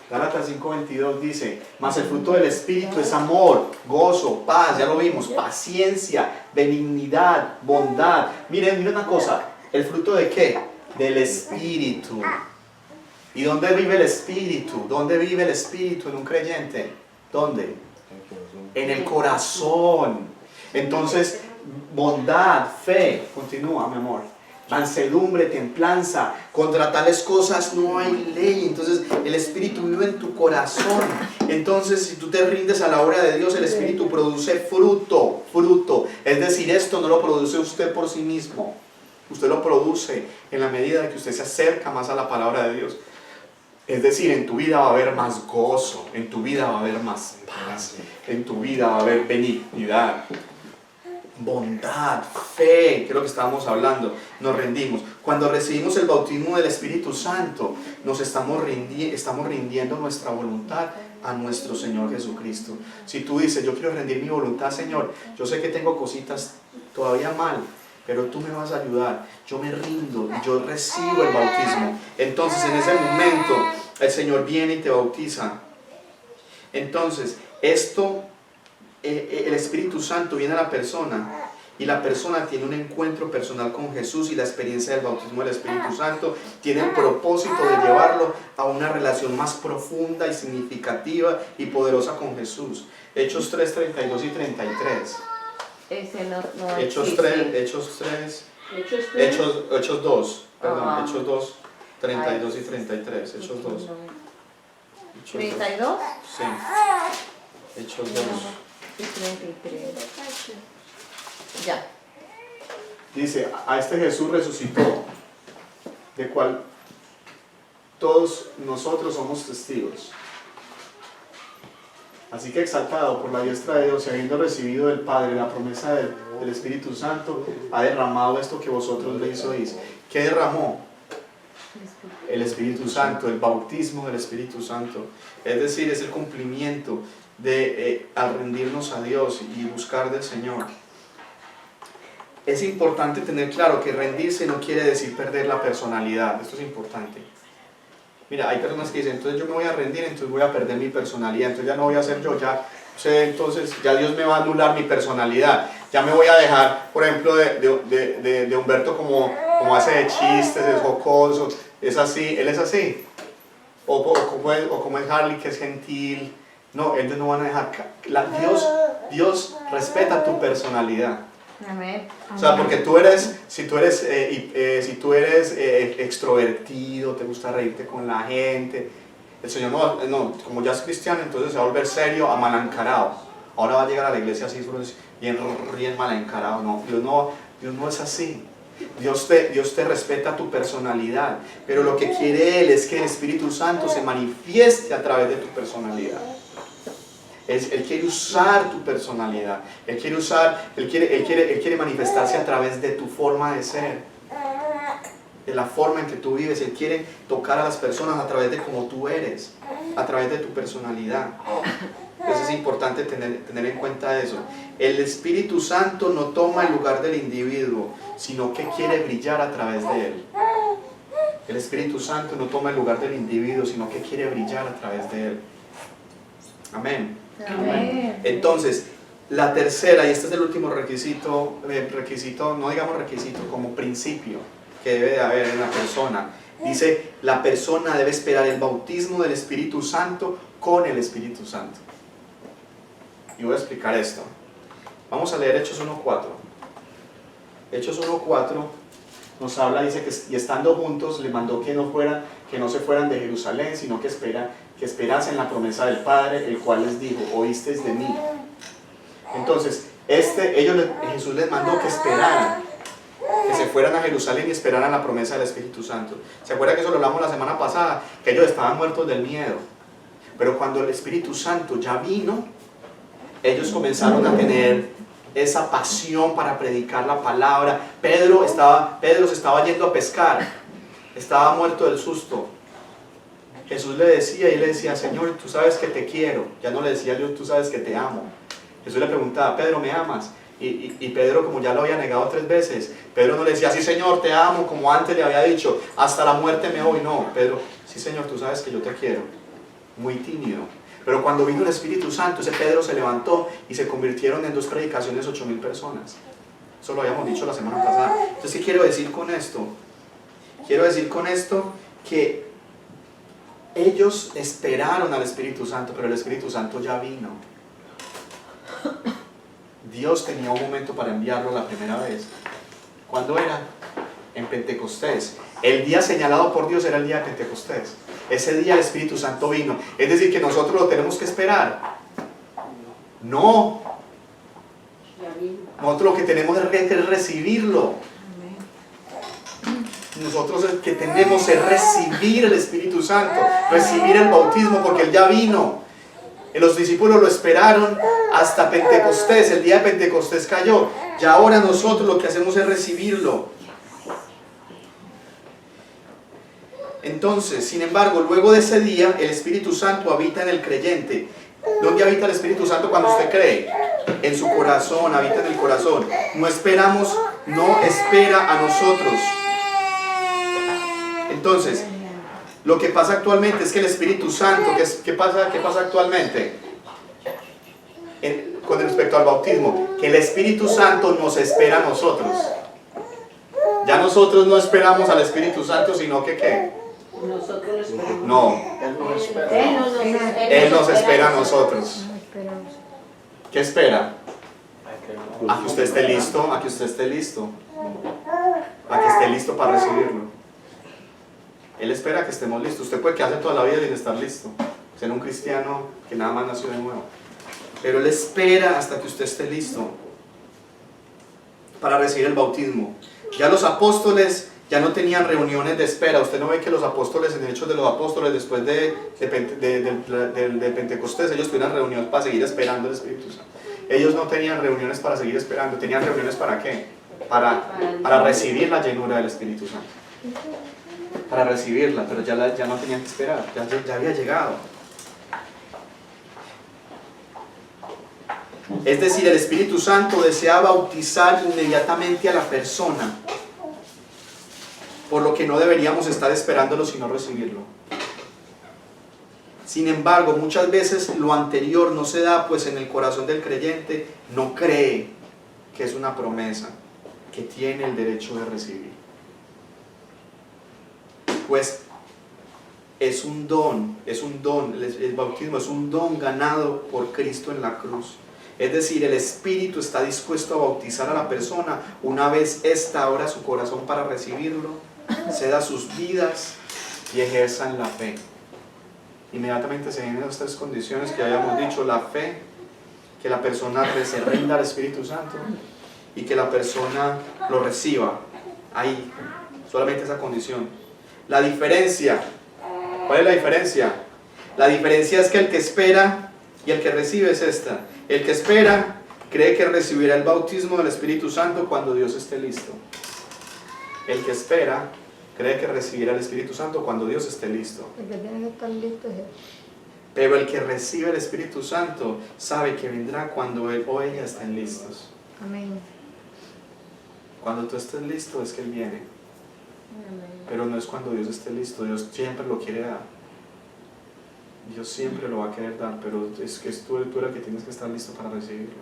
A: Gálatas 5:22 dice, mas el fruto del Espíritu es amor, gozo, paz, ya lo vimos, paciencia, benignidad, bondad. Miren una cosa, ¿el fruto de qué? Del Espíritu. ¿Y dónde vive el Espíritu? ¿Dónde vive el Espíritu en un creyente? ¿Dónde? En el corazón. Entonces, bondad, fe, continúa mi amor, mansedumbre, templanza, contra tales cosas no hay ley. Entonces el Espíritu vive en tu corazón. Entonces si tú te rindes a la obra de Dios, el Espíritu produce fruto. Es decir, esto no lo produce usted por sí mismo, usted lo produce en la medida de que usted se acerca más a la palabra de Dios. Es decir, en tu vida va a haber más gozo, en tu vida va a haber más paz, en tu vida va a haber benignidad, bondad, fe, que es lo que estábamos hablando. Nos rendimos. Cuando recibimos el bautismo del Espíritu Santo, nos estamos rindiendo nuestra voluntad a nuestro Señor Jesucristo. Si tú dices, yo quiero rendir mi voluntad, Señor, yo sé que tengo cositas todavía mal, pero tú me vas a ayudar, yo me rindo y yo recibo el bautismo. Entonces en ese momento el Señor viene y te bautiza. Entonces el Espíritu Santo viene a la persona y la persona tiene un encuentro personal con Jesús, y la experiencia del bautismo del Espíritu Santo tiene el propósito de llevarlo a una relación más profunda y significativa y poderosa con Jesús. Hechos 3, 32 y 33.
B: Ese no
A: Hechos
B: existe.
A: 3, Hechos 2, perdón, Hechos 2, 32 y 33, Hechos 2. Hechos 2.
B: ¿32?
A: Sí, Hechos 2.
B: Y 33. Ya.
A: Dice, a este Jesús resucitó, de cual todos nosotros somos testigos. Así que exaltado por la diestra de Dios y habiendo recibido del Padre la promesa del Espíritu Santo, ha derramado esto que vosotros le sois. ¿Qué derramó? El Espíritu Santo, el bautismo del Espíritu Santo. Es decir, es el cumplimiento de al rendirnos a Dios y buscar del Señor. Es importante tener claro que rendirse no quiere decir perder la personalidad. Esto es importante. Mira, hay personas que dicen, entonces yo me voy a rendir, entonces voy a perder mi personalidad, entonces ya no voy a ser yo, entonces ya Dios me va a anular mi personalidad, ya me voy a dejar, por ejemplo, de Humberto como hace de chistes, es jocoso, es así, él es así, o como es Harley, que es gentil. No, ellos no van a dejar, Dios respeta tu personalidad.
B: Amén.
A: O sea, porque si tú eres extrovertido, te gusta reírte con la gente, el Señor no, como ya es cristiano, entonces se va a volver serio, amalancarado. Ahora va a llegar a la iglesia así, bien malancarado. No, Dios no es así. Dios te respeta tu personalidad, pero lo que quiere Él es que el Espíritu Santo se manifieste a través de tu personalidad. Él quiere usar tu personalidad, Él quiere manifestarse a través de tu forma de ser, de la forma en que tú vives. Él quiere tocar a las personas a través de cómo tú eres, a través de tu personalidad. Entonces es importante tener en cuenta eso. El Espíritu Santo no toma el lugar del individuo, sino que quiere brillar a través de él. El Espíritu Santo no toma el lugar del individuo, sino que quiere brillar a través de él. Amén.
B: Amén.
A: Entonces, la tercera, y este es el último requisito, no digamos requisito, como principio que debe de haber en la persona. Dice, la persona debe esperar el bautismo del Espíritu Santo con el Espíritu Santo. Y voy a explicar esto. Vamos a leer Hechos 1:4. Hechos 1:4 nos habla, dice que y estando juntos le mandó que no se fueran de Jerusalén, sino que esperasen la promesa del Padre, el cual les dijo, oísteis de mí. Entonces, Jesús les mandó que esperaran, que se fueran a Jerusalén y esperaran la promesa del Espíritu Santo. ¿Se acuerdan que eso lo hablamos la semana pasada? Que ellos estaban muertos del miedo. Pero cuando el Espíritu Santo ya vino, ellos comenzaron a tener esa pasión para predicar la palabra. Pedro se estaba yendo a pescar, estaba muerto del susto. Jesús le decía, y él le decía, Señor, tú sabes que te quiero. Ya no le decía yo, tú sabes que te amo. Jesús le preguntaba, Pedro, ¿me amas? Y Pedro, como ya lo había negado 3 veces, Pedro no le decía, sí Señor, te amo, como antes le había dicho, hasta la muerte me voy. No, Pedro, sí Señor, tú sabes que yo te quiero. Muy tímido. Pero cuando vino el Espíritu Santo, ese Pedro se levantó y se convirtieron en 2 predicaciones 8,000 personas. Eso lo habíamos dicho la semana pasada. Entonces, ¿qué quiero decir con esto? Quiero decir con esto que ellos esperaron al Espíritu Santo, pero el Espíritu Santo ya vino. Dios tenía un momento para enviarlo la primera vez. ¿Cuándo era? En Pentecostés. El día señalado por Dios era el día de Pentecostés. Ese día el Espíritu Santo vino. Es decir, que nosotros lo tenemos que esperar. No. Nosotros lo que tenemos es recibirlo. Nosotros lo que tenemos es recibir el Espíritu Santo, recibir el bautismo, porque Él ya vino. Los discípulos lo esperaron hasta Pentecostés. El día de Pentecostés cayó. Y ahora nosotros lo que hacemos es recibirlo. Entonces, sin embargo, luego de ese día, el Espíritu Santo habita en el creyente. ¿Dónde habita el Espíritu Santo cuando usted cree? En su corazón, habita en el corazón. No espera a nosotros. Entonces, lo que pasa actualmente es que el Espíritu Santo, ¿qué pasa actualmente? Con respecto al bautismo, que el Espíritu Santo nos espera a nosotros. Ya nosotros no esperamos al Espíritu Santo, sino que ¿qué?
D: Nosotros lo esperamos.
A: No,
C: Él nos espera.
A: Él nos espera a nosotros. ¿Qué espera? A que usted esté listo, a que usted esté listo. A que esté listo para recibirlo. Él espera que estemos listos. Usted puede quedarse toda la vida sin estar listo. Ser un cristiano que nada más nació de nuevo. Pero Él espera hasta que usted esté listo para recibir el bautismo. Ya los apóstoles ya no tenían reuniones de espera. Usted no ve que los apóstoles, en Hechos de los Apóstoles, después de Pentecostés, ellos tuvieron reuniones para seguir esperando el Espíritu Santo. Ellos no tenían reuniones para seguir esperando. ¿Tenían reuniones para qué? Para recibir la llenura del Espíritu Santo. Para recibirla, pero ya no tenían que esperar, ya había llegado. Es decir, el Espíritu Santo desea bautizar inmediatamente a la persona, por lo que no deberíamos estar esperándolo sino recibirlo. Sin embargo, muchas veces lo anterior no se da, pues en el corazón del creyente no cree que es una promesa que tiene el derecho de recibir. Pues es un don, el bautismo es un don ganado por Cristo en la cruz. Es decir, el Espíritu está dispuesto a bautizar a la persona una vez ésta abra su corazón para recibirlo, ceda sus vidas y ejerzan la fe. Inmediatamente se vienen las 3 condiciones que habíamos dicho: la fe, que la persona se rinda al Espíritu Santo y que la persona lo reciba. Ahí, solamente esa condición. La diferencia, ¿cuál es la diferencia? La diferencia es que el que espera y el que recibe es esta. El que espera cree que recibirá el bautismo del Espíritu Santo cuando Dios esté listo. El que espera cree que recibirá el Espíritu Santo cuando Dios esté listo.
B: El que tiene que estar listo es Él.
A: Pero el que recibe el Espíritu Santo sabe que vendrá cuando él o ella estén listos.
B: Amén.
A: Cuando tú estés listo es que Él viene. Pero no es cuando Dios esté listo. Dios siempre lo quiere dar. Dios siempre lo va a querer dar, pero es que tú el que tienes que estar listo para recibirlo.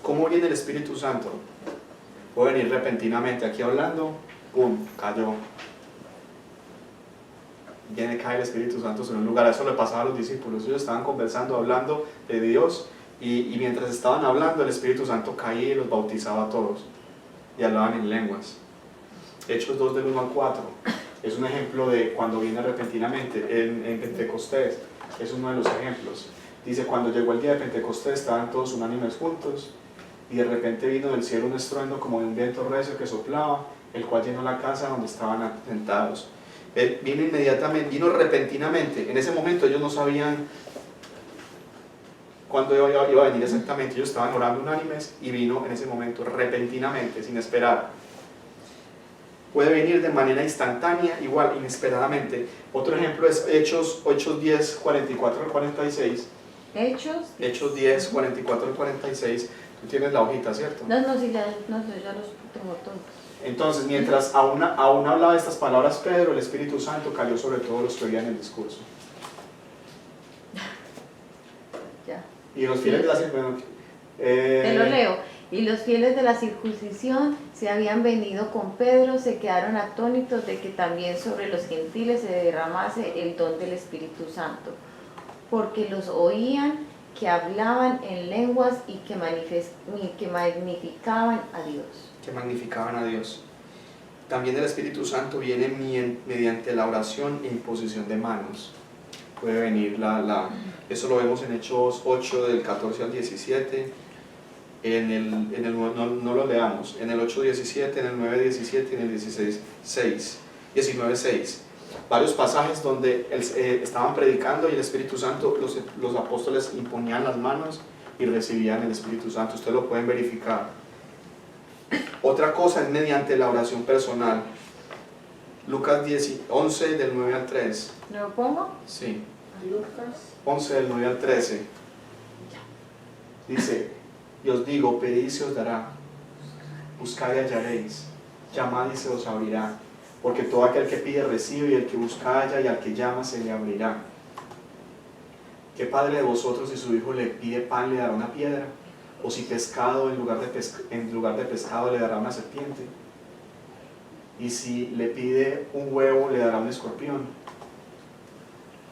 A: ¿Cómo viene el Espíritu Santo? Puede venir repentinamente, aquí hablando, ¡pum!, cayó. Cae el Espíritu Santo en un lugar. Eso le pasaba a los discípulos. Ellos estaban conversando, hablando de Dios, y mientras estaban hablando, el Espíritu Santo caía y los bautizaba a todos. Y hablaban en lenguas. Hechos 2 del 1 al 4 es un ejemplo de cuando viene repentinamente. En Pentecostés es uno de los ejemplos. Dice: cuando llegó el día de Pentecostés estaban todos unánimes juntos, y de repente vino del cielo un estruendo como de un viento recio que soplaba, el cual llenó la casa donde estaban sentados. Él vino inmediatamente, vino repentinamente. En ese momento ellos no sabían cuándo iba a venir exactamente. Ellos estaban orando unánimes y vino en ese momento, repentinamente, sin esperar. Puede venir de manera instantánea, igual, inesperadamente. Otro ejemplo es Hechos 10, 44 al 46. Hechos 10, 44 al 46. Tú tienes la hojita, ¿cierto?
B: No, sí, ya los tengo todos.
A: Entonces, mientras aún hablaba estas palabras Pedro, el Espíritu Santo cayó sobre todos los que oían el discurso.
B: Ya.
A: Y los fieles de la circuncisión.
B: Te lo leo. Y los fieles de la circuncisión se habían venido con Pedro, se quedaron atónitos de que también sobre los gentiles se derramase el don del Espíritu Santo, porque los oían que hablaban en lenguas y que magnificaban a Dios.
A: Que magnificaban a Dios. También el Espíritu Santo viene mediante la oración e imposición de manos. Puede venir eso lo vemos en Hechos 8 del 14 al 17. No lo leamos, en el 8.17, en el 9.17 y en el 19.6. Varios pasajes donde estaban predicando y el Espíritu Santo, los apóstoles imponían las manos y recibían el Espíritu Santo. Ustedes lo pueden verificar. Otra cosa es mediante la oración personal. Lucas 11 del 9 al 3.
B: ¿Lo pongo?
A: Sí.
D: Lucas
A: 11 del 9 al 13. Dice: y os digo, pedid y se os dará, buscad y hallaréis, llamad y se os abrirá, porque todo aquel que pide recibe, y el que busca halla, y al que llama se le abrirá. ¿Qué padre de vosotros, si su hijo le pide pan, le dará una piedra? ¿O si pescado en lugar de pescado le dará una serpiente? ¿Y si le pide un huevo, le dará un escorpión?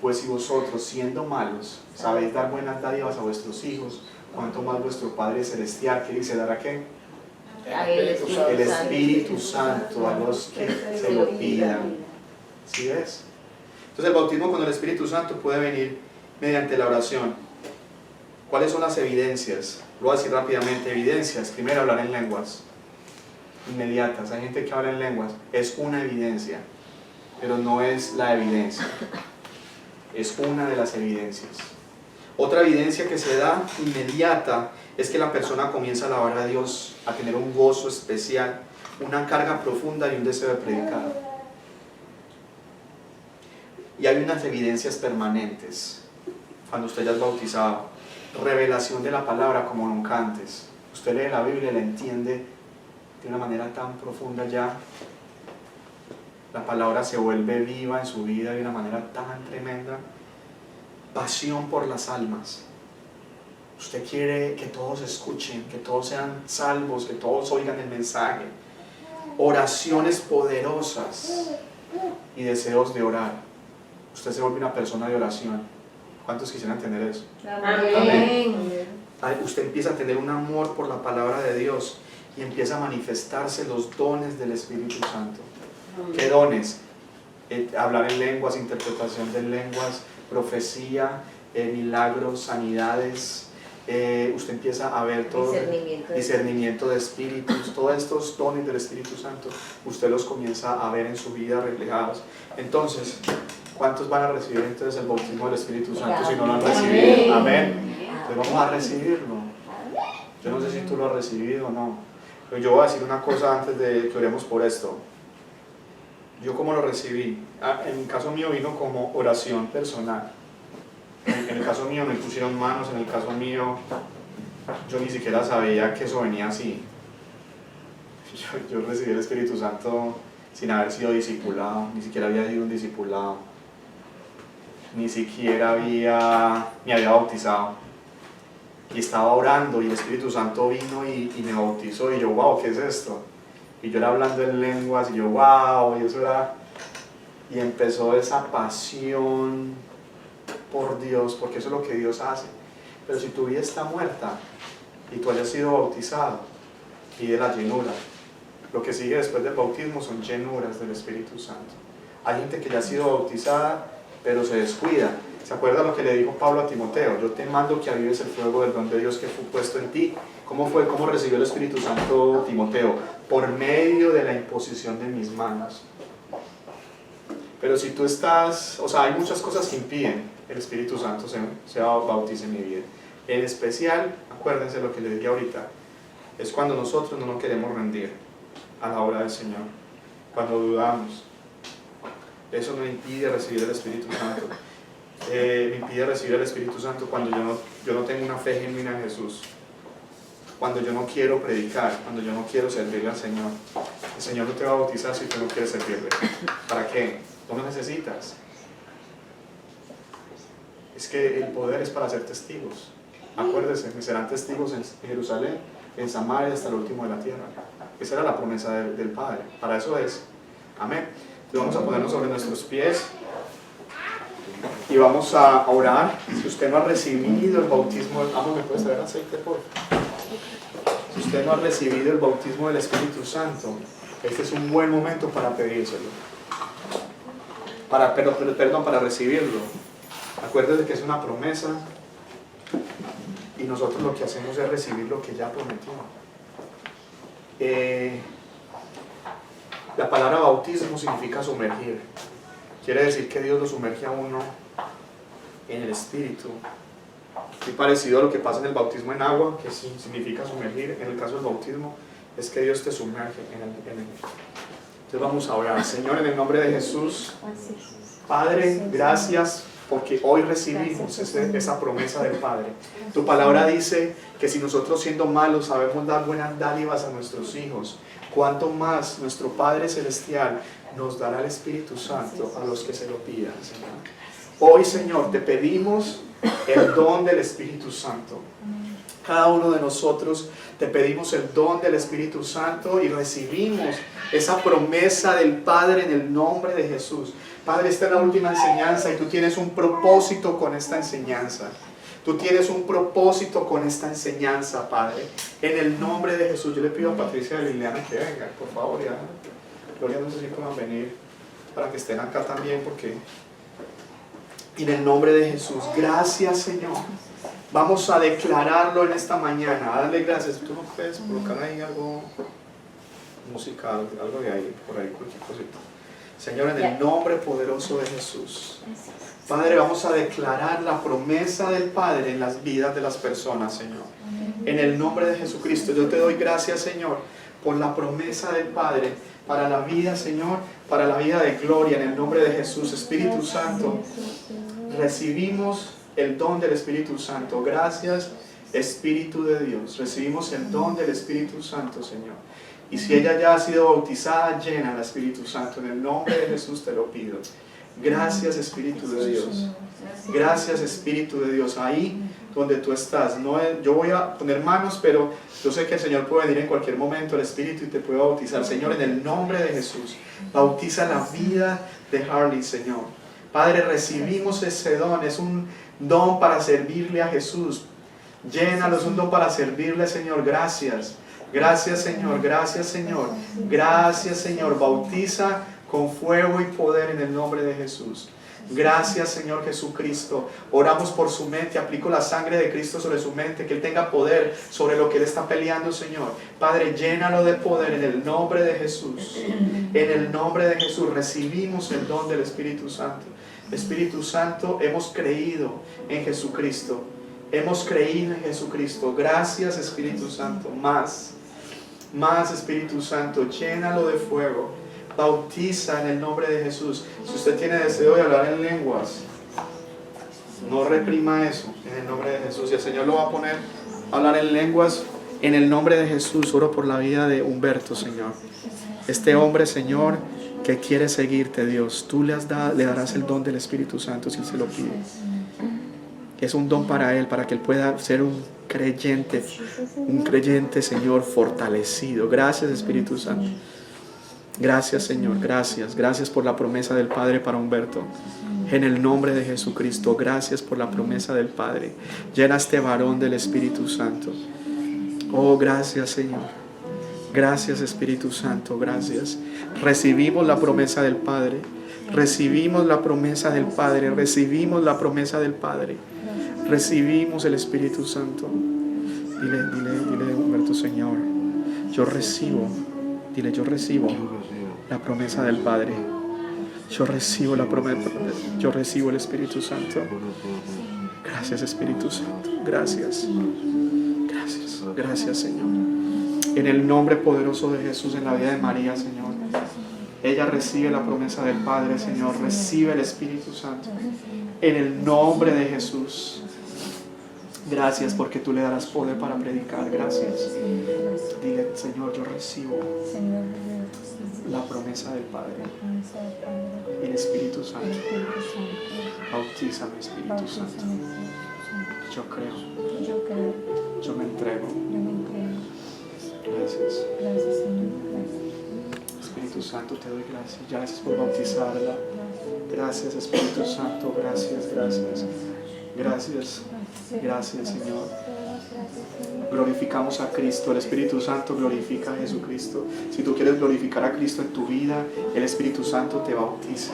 A: Pues si vosotros, siendo malos, sabéis dar buenas dádivas a vuestros hijos, ¿cuánto más vuestro Padre Celestial, que dice, dará qué? El Espíritu Santo a los que se lo pidan. ¿Sí ves? Entonces el bautismo con el Espíritu Santo puede venir mediante la oración. ¿Cuáles son las evidencias? Lo voy a decir rápidamente. Evidencias. Primero, hablar en lenguas inmediatas. Hay gente que habla en lenguas. Es una evidencia, pero no es la evidencia. Es una de las evidencias. Otra evidencia que se da inmediata es que la persona comienza a alabar a Dios, a tener un gozo especial, una carga profunda y un deseo de predicar. Y hay unas evidencias permanentes cuando usted ya es bautizado. Revelación de la palabra como nunca antes. Usted lee la Biblia y la entiende de una manera tan profunda ya. La palabra se vuelve viva en su vida de una manera tan tremenda. Pasión por las almas. Usted quiere que todos escuchen, que todos sean salvos, que todos oigan el mensaje. Oraciones poderosas y deseos de orar. Usted se vuelve una persona de oración. ¿Cuántos quisieran tener eso?
B: Amén.
A: Usted empieza a tener un amor por la palabra de Dios y empieza a manifestarse los dones del Espíritu Santo. ¿Qué dones? Hablar en lenguas, interpretación de lenguas, profecía, milagros, sanidades. Usted empieza a ver todo discernimiento de espíritus, todos estos dones del Espíritu Santo, usted los comienza a ver en su vida reflejados. Entonces, ¿cuántos van a recibir entonces el bautismo del Espíritu Santo si no lo han recibido? Amén. Entonces vamos a recibirlo. Yo no sé si tú lo has recibido o no, pero yo voy a decir una cosa antes de que oremos por esto. ¿Yo cómo lo recibí? En el caso mío vino como oración personal. En el caso mío me pusieron manos, en el caso mío yo ni siquiera sabía que eso venía así. Yo recibí el Espíritu Santo sin haber sido discipulado, ni siquiera había sido un discipulado, ni siquiera me había bautizado. Y estaba orando y el Espíritu Santo vino y me bautizó y yo, wow, ¿qué es esto? Y yo era hablando en lenguas y yo, wow, y eso era... Y empezó esa pasión por Dios, porque eso es lo que Dios hace. Pero si tu vida está muerta y tú hayas sido bautizado, pide la llenura. Lo que sigue después del bautismo son llenuras del Espíritu Santo. Hay gente que ya ha sido bautizada, pero se descuida. ¿Se acuerda lo que le dijo Pablo a Timoteo? Yo te mando que avives el fuego del don de Dios que fue puesto en ti. ¿Cómo fue? ¿Cómo recibió el Espíritu Santo Timoteo? Por medio de la imposición de mis manos. Pero si tú estás, hay muchas cosas que impiden el Espíritu Santo se bautice en mi vida. En especial, acuérdense lo que les dije ahorita, es cuando nosotros no nos queremos rendir a la obra del Señor, cuando dudamos. Eso me impide recibir el Espíritu Santo. Me impide recibir el Espíritu Santo cuando yo no tengo una fe genuina en Jesús, cuando yo no quiero predicar, cuando yo no quiero servirle al Señor. El Señor no te va a bautizar si tú no quieres servirle. ¿Para qué? No lo necesitas. Es que el poder es para ser testigos. Acuérdense, me serán testigos en Jerusalén, en Samaria, hasta el último de la tierra. Esa era la promesa del Padre. Para eso es. Amén. Entonces vamos a ponernos sobre nuestros pies y vamos a orar. Si usted no ha recibido el bautismo, ¿me puedes traer aceite, por favor? Si usted no ha recibido el bautismo del Espíritu Santo, este es un buen momento para pedírselo. Para recibirlo. Acuérdese que es una promesa y nosotros lo que hacemos es recibir lo que ya prometió. La palabra bautismo significa sumergir. Quiere decir que Dios lo sumerge a uno en el Espíritu. Muy parecido a lo que pasa en el bautismo en agua, que significa sumergir. En el caso del bautismo es que Dios te sumerge en el. Entonces vamos a orar. Señor, en el nombre de Jesús, Padre, gracias porque hoy recibimos esa promesa del Padre. Tu palabra dice que si nosotros, siendo malos, sabemos dar buenas dádivas a nuestros hijos, cuánto más nuestro Padre Celestial nos dará el Espíritu Santo a los que se lo pidan, Señor. Hoy, Señor, te pedimos el don del Espíritu Santo. Cada uno de nosotros te pedimos el don del Espíritu Santo y recibimos esa promesa del Padre en el nombre de Jesús. Padre, esta es la última enseñanza y tú tienes un propósito con esta enseñanza. Tú tienes un propósito con esta enseñanza, Padre. En el nombre de Jesús, yo le pido a Patricia y a Liliana que vengan, por favor. Ya. Gloria, no sé si puedan venir para que estén acá también, porque en el nombre de Jesús, gracias, Señor. Vamos a declararlo en esta mañana. A darle gracias. Tú no puedes colocar ahí algo musical, algo de ahí, por ahí, cualquier cosita. Señor, en el nombre poderoso de Jesús, Padre, vamos a declarar la promesa del Padre en las vidas de las personas, Señor. En el nombre de Jesucristo, yo te doy gracias, Señor, por la promesa del Padre para la vida, Señor, para la vida de gloria, en el nombre de Jesús. Espíritu Santo, recibimos el don del Espíritu Santo. Gracias, Espíritu de Dios. Recibimos el don del Espíritu Santo, Señor. Y si ella ya ha sido bautizada, llena al Espíritu Santo. En el nombre de Jesús te lo pido. Gracias, Espíritu de Dios. Gracias, Espíritu de Dios. Ahí donde tú estás. Yo voy a poner manos, pero yo sé que el Señor puede venir en cualquier momento, el Espíritu, y te puede bautizar. Señor, en el nombre de Jesús, bautiza la vida de Harley, Señor. Padre, recibimos ese don. Es un don para servirle a Jesús. Llénalo, es un don para servirle, Señor. Gracias. Gracias, Señor. Gracias, Señor. Gracias, Señor. Bautiza con fuego y poder en el nombre de Jesús. Gracias, Señor Jesucristo. Oramos por su mente. Aplico la sangre de Cristo sobre su mente, que Él tenga poder sobre lo que Él está peleando, Señor. Padre, llénalo de poder en el nombre de Jesús. En el nombre de Jesús recibimos el don del Espíritu Santo. Espíritu Santo, hemos creído en Jesucristo. Hemos creído en Jesucristo. Gracias, Espíritu Santo. Más Espíritu Santo. Llénalo de fuego. Bautiza en el nombre de Jesús. Si usted tiene deseo de hablar en lenguas, no reprima eso en el nombre de Jesús. Y el Señor lo va a poner a hablar en lenguas en el nombre de Jesús. Oro por la vida de Humberto, Señor. Este hombre, Señor, que quiere seguirte, Dios. Tú le darás el don del Espíritu Santo si Él se lo pide. Es un don para él, para que él pueda ser un creyente, Señor, fortalecido. Gracias, Espíritu Santo. Gracias, Señor, gracias. Gracias por la promesa del Padre para Humberto. En el nombre de Jesucristo, gracias por la promesa del Padre. Llena a este varón del Espíritu Santo. Oh, gracias, Señor. Gracias, Espíritu Santo, gracias. Recibimos la promesa del Padre. Recibimos la promesa del Padre. Recibimos la promesa del Padre. Recibimos el Espíritu Santo. Dile, Humberto, Señor, yo recibo. Dile, yo recibo la promesa del Padre. Yo recibo la promesa. Yo recibo el Espíritu Santo. Gracias, Espíritu Santo. Gracias. Gracias. Gracias, Señor. En el nombre poderoso de Jesús, en la vida de María, Señor. Ella recibe la promesa del Padre, Señor. Recibe el Espíritu Santo. En el nombre de Jesús. Gracias porque tú le darás poder para predicar. Gracias. Dile, Señor, yo recibo la promesa del Padre. El Espíritu Santo. Bautízame, Espíritu Santo. Yo creo. Yo me entrego. Gracias. Espíritu Santo, te doy gracias. Gracias por bautizarla. Gracias, Espíritu Santo. Gracias. Gracias, Señor. Glorificamos a Cristo. El Espíritu Santo glorifica a Jesucristo. Si tú quieres glorificar a Cristo en tu vida, el Espíritu Santo te bautiza.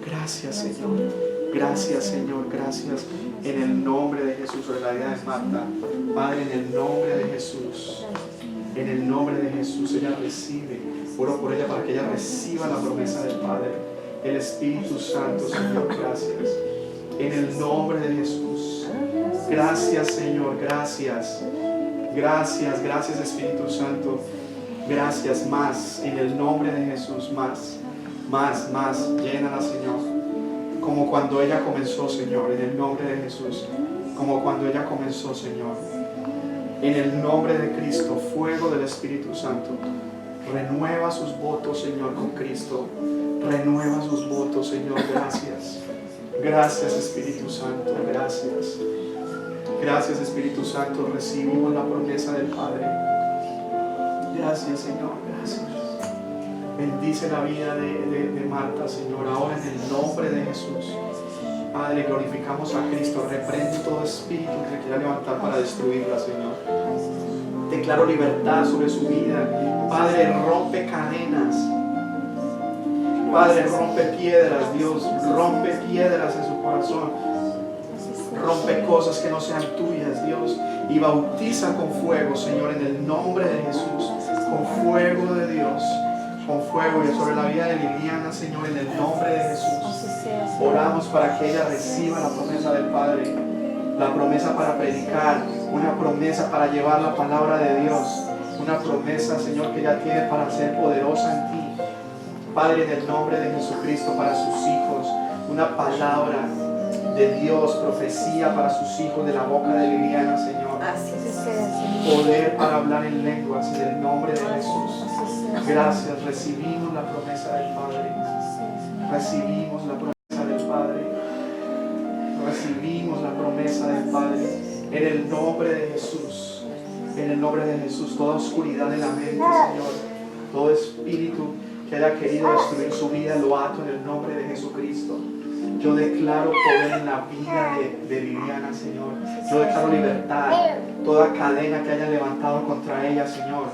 A: Gracias, Señor. Gracias, Señor. Gracias. En el nombre de Jesús, sobre la vida de Marta. Padre, en el nombre de Jesús. En el nombre de Jesús, ella recibe. Oro por ella para que ella reciba la promesa del Padre. El Espíritu Santo, Señor, gracias. En el nombre de Jesús. Gracias, Señor, gracias. Gracias, Espíritu Santo. Gracias, más. En el nombre de Jesús, más. Llénala, Señor. Como cuando ella comenzó, Señor, en el nombre de Jesús. Como cuando ella comenzó, Señor. En el nombre de Cristo, fuego del Espíritu Santo. Renueva sus votos, Señor, con Cristo. Renueva sus votos, Señor. Gracias. Gracias, Espíritu Santo. Gracias, Espíritu Santo. Recibimos la promesa del Padre. Gracias, Señor. Gracias. Bendice la vida de Marta, Señor. Ahora en el nombre de Jesús. Padre, glorificamos a Cristo. Reprende todo espíritu que se quiera levantar para destruirla, Señor. Declaro libertad sobre su vida. Padre, rompe cadenas. Padre, rompe piedras, Dios. Rompe piedras en su corazón. Rompe cosas que no sean tuyas, Dios. Y bautiza con fuego, Señor, en el nombre de Jesús. Con fuego de Dios. Con fuego y sobre la vida de Liliana, Señor, en el nombre de Jesús. Oramos para que ella reciba la promesa del Padre. La promesa para predicar. Una promesa para llevar la palabra de Dios. Una promesa, Señor, que ella tiene para ser poderosa en ti. Padre, en el nombre de Jesucristo para sus hijos. Una palabra de Dios, profecía para sus hijos de la boca de Liliana, Señor. Poder para hablar en lenguas en el nombre de Jesús. Gracias, recibimos la promesa del Padre. Recibimos la promesa del Padre. Recibimos la promesa del Padre. En el nombre de Jesús. En el nombre de Jesús. Toda oscuridad en la mente, Señor. Todo espíritu que haya querido destruir su vida, lo ato en el nombre de Jesucristo. Yo declaro poder en la vida de Liliana, Señor. Yo declaro libertad. Toda cadena que haya levantado contra ella, Señor.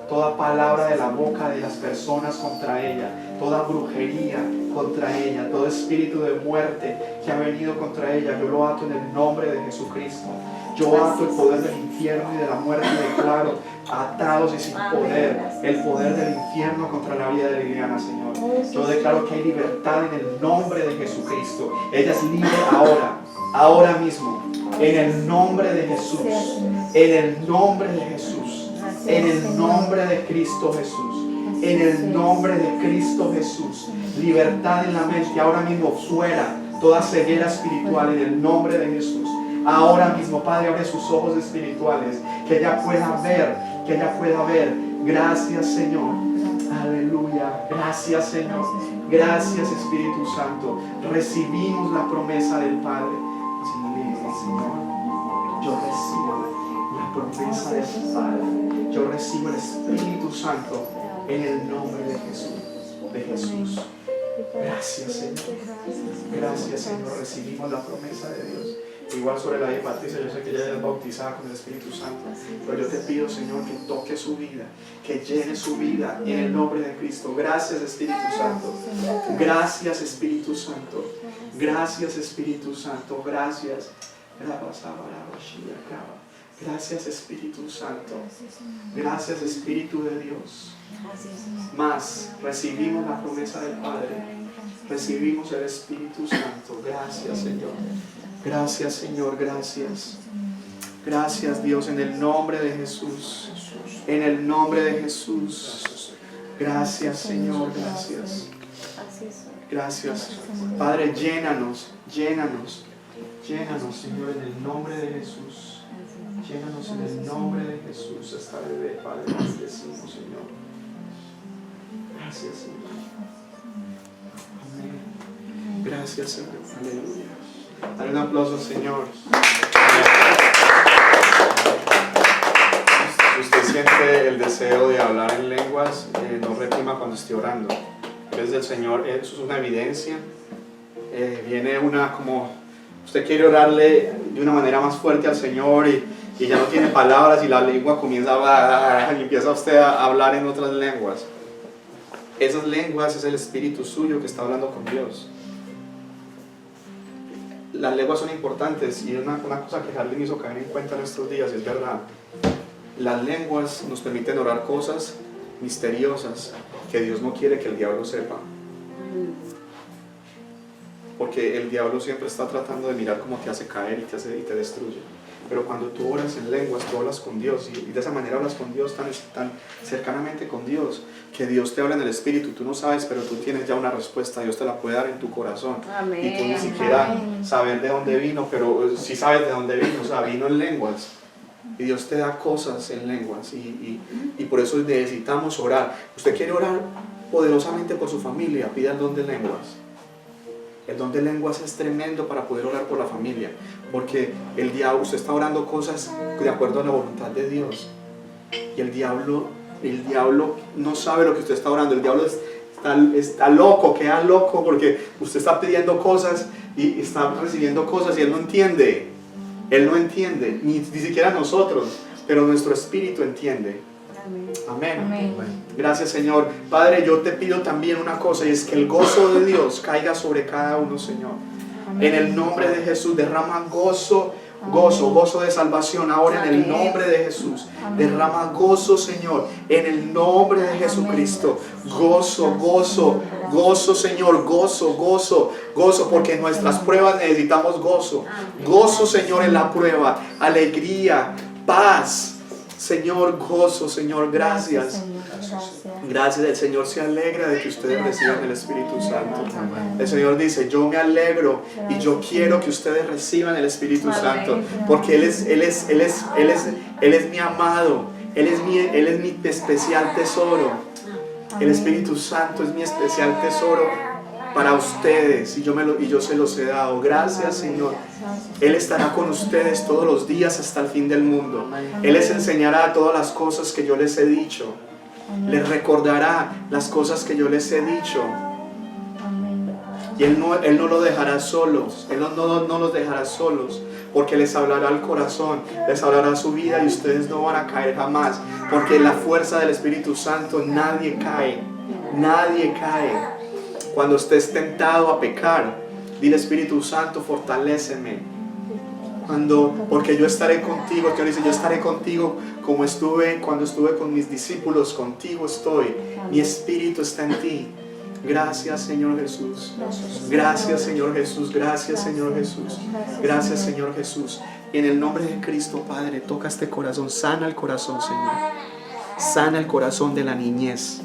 A: Toda palabra de la boca de las personas contra ella. Toda brujería contra ella. Todo espíritu de muerte que ha venido contra ella. Yo lo ato en el nombre de Jesucristo. Yo ato el poder del infierno y de la muerte y declaro atados y sin poder. El poder del infierno contra la vida de Liliana, Señor. Yo declaro que hay libertad en el nombre de Jesucristo. Ella es libre ahora mismo. En el nombre de Jesús. En el nombre de Jesús. En el nombre de Cristo Jesús. En el nombre de Cristo Jesús. Libertad en la mente. Ahora mismo fuera toda ceguera espiritual en el nombre de Jesús. Ahora mismo, Padre, abre sus ojos espirituales. Que ella pueda ver. Que ella pueda ver. Gracias, Señor. Aleluya. Gracias, Señor. Gracias, Espíritu Santo. Recibimos la promesa del Padre. Señor, yo recibo la promesa del Padre. Yo recibo el Espíritu Santo en el nombre de Jesús. Gracias, Señor. Gracias, Señor. Recibimos la promesa de Dios. Igual sobre la vida de Patricia, yo sé que ella es bautizada con el Espíritu Santo, pero yo te pido, Señor, que toque su vida, que llene su vida en el nombre de Cristo. Gracias, Espíritu Santo. Gracias, Espíritu Santo. Gracias, Espíritu Santo. Gracias. Gracias, Espíritu Santo. Gracias, Espíritu de Dios. Más, recibimos la promesa del Padre. Recibimos el Espíritu Santo. Gracias, Señor. Gracias, Señor, gracias. Gracias, Dios, en el nombre de Jesús. En el nombre de Jesús. Gracias, Señor, gracias. Gracias. Padre, llénanos, llénanos. Llénanos, Señor, en el nombre de Jesús. Llénanos en el nombre de Jesús. Esta bebé, Padre, bendecimos, Señor. Gracias, Señor. Amén. Gracias, Señor. Aleluya. Dale un aplauso, Señor. Si usted siente el deseo de hablar en lenguas, no reprima cuando esté orando. Es del Señor, eso es una evidencia. Viene una como, usted quiere orarle de una manera más fuerte al Señor y ya no tiene palabras y la lengua comienza a y empieza usted a hablar en otras lenguas. Esas lenguas es el espíritu suyo que está hablando con Dios. Las lenguas son importantes y una cosa que Harley me hizo caer en cuenta en estos días, y es verdad. Las lenguas nos permiten orar cosas misteriosas que Dios no quiere que el diablo sepa. Porque el diablo siempre está tratando de mirar cómo te hace caer y te destruye. Pero cuando tú oras en lenguas, tú hablas con Dios y de esa manera hablas con Dios tan cercanamente con Dios, que Dios te habla en el Espíritu, tú no sabes, pero tú tienes ya una respuesta, Dios te la puede dar en tu corazón.
B: Amén.
A: Y tú ni siquiera sabes de dónde vino, pero sí sabes de dónde vino, o sea, vino en lenguas. Y Dios te da cosas en lenguas y por eso necesitamos orar. Usted quiere orar poderosamente por su familia, pida el don de lenguas. El don de lenguas es tremendo para poder orar por la familia, porque el diablo, usted está orando cosas de acuerdo a la voluntad de Dios, y el diablo no sabe lo que usted está orando. El diablo está loco, queda loco, porque usted está pidiendo cosas y está recibiendo cosas y él no entiende. Él no entiende, ni siquiera nosotros, pero nuestro espíritu entiende. Amén.
B: Amén.
A: Gracias, Señor. Padre, yo te pido también una cosa, y es que el gozo de Dios caiga sobre cada uno, Señor. En el nombre de Jesús, derrama gozo de salvación ahora en el nombre de Jesús. Derrama gozo, Señor, en el nombre de Jesucristo. Gozo, Señor, gozo, porque en nuestras pruebas necesitamos gozo. Gozo, Señor, en la prueba, alegría, paz. Señor, gozo, Señor, gracias. Gracias, el Señor se alegra de que ustedes reciban el Espíritu Santo. El Señor dice, yo me alegro y yo quiero que ustedes reciban el Espíritu Santo, porque Él es mi amado, Él es mi especial tesoro. El Espíritu Santo es mi especial tesoro para ustedes y yo se los he dado. Gracias, Señor. Él estará con ustedes todos los días hasta el fin del mundo. Él les enseñará todas las cosas que yo les he dicho. Les recordará las cosas que yo les he dicho. Y Él no los dejará solos. Él no los dejará solos, porque les hablará al corazón, les hablará su vida y ustedes no van a caer jamás, porque en la fuerza del Espíritu Santo nadie cae. Cuando estés tentado a pecar, dile, Espíritu Santo, fortaléceme. Porque yo estaré contigo. El Señor dice, yo estaré contigo cuando estuve con mis discípulos, contigo estoy. Mi Espíritu está en ti. Gracias, Señor Jesús. Gracias, Señor Jesús. Gracias, Señor Jesús. Gracias, Señor Jesús. Y en el nombre de Cristo, Padre, toca este corazón. Sana el corazón, Señor. Sana el corazón de la niñez.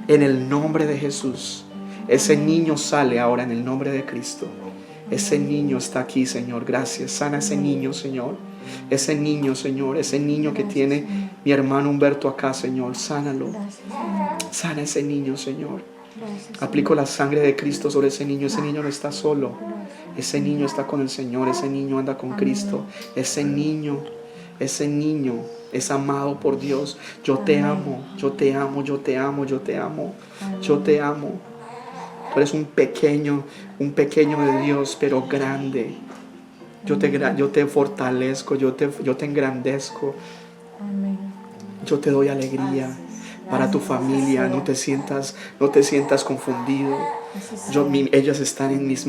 A: En el nombre de Jesús. Ese niño sale ahora en el nombre de Cristo. Ese niño está aquí, Señor. Gracias. Sana ese niño, Señor. Ese niño, Señor. Ese niño que tiene mi hermano Humberto acá, Señor. Sánalo. Sana ese niño, Señor. Aplico la sangre de Cristo sobre ese niño. Ese niño no está solo. Ese niño está con el Señor. Ese niño anda con Cristo. Ese niño es amado por Dios. Yo te amo. Yo te amo. Yo te amo. Yo te amo. Yo te amo. Tú eres un pequeño de Dios, pero grande. Yo te fortalezco, yo te engrandezco. Yo te doy alegría para tu familia. No te sientas confundido. Ellas están en mis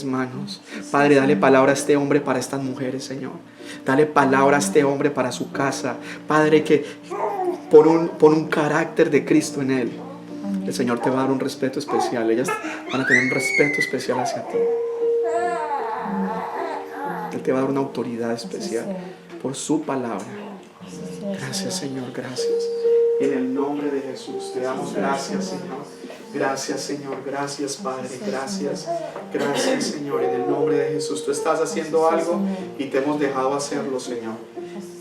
A: manos. Padre, dale palabra a este hombre para estas mujeres, Señor. Dale palabra a este hombre para su casa. Padre, que pon un carácter de Cristo en él. El Señor te va a dar un respeto especial. Ellas van a tener un respeto especial hacia ti. Él te va a dar una autoridad especial por su palabra. Gracias, Señor, gracias. En el nombre de Jesús te damos gracias, Señor. Gracias, Señor, gracias, Padre, gracias. Gracias, Señor, en el nombre de Jesús. Tú estás haciendo algo y te hemos dejado hacerlo, Señor.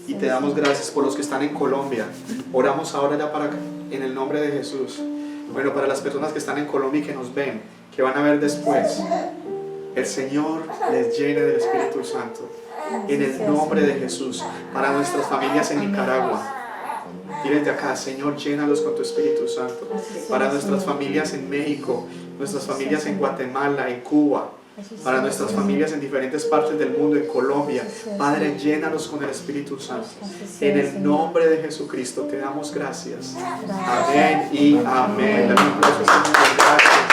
A: Y te damos gracias por los que están en Colombia. Oramos ahora ya en el nombre de Jesús. Bueno, para las personas que están en Colombia y que nos ven, que van a ver después, el Señor les llene del Espíritu Santo. En el nombre de Jesús. Para nuestras familias en Nicaragua, y desde acá, Señor, llénalos con tu Espíritu Santo. Para nuestras familias en México, nuestras familias en Guatemala, en Cuba, para nuestras familias en diferentes partes del mundo, en Colombia, Padre, llénalos con el Espíritu Santo. En el nombre de Jesucristo te damos gracias. Amén y amén. Dale un aplauso, Señor. Gracias.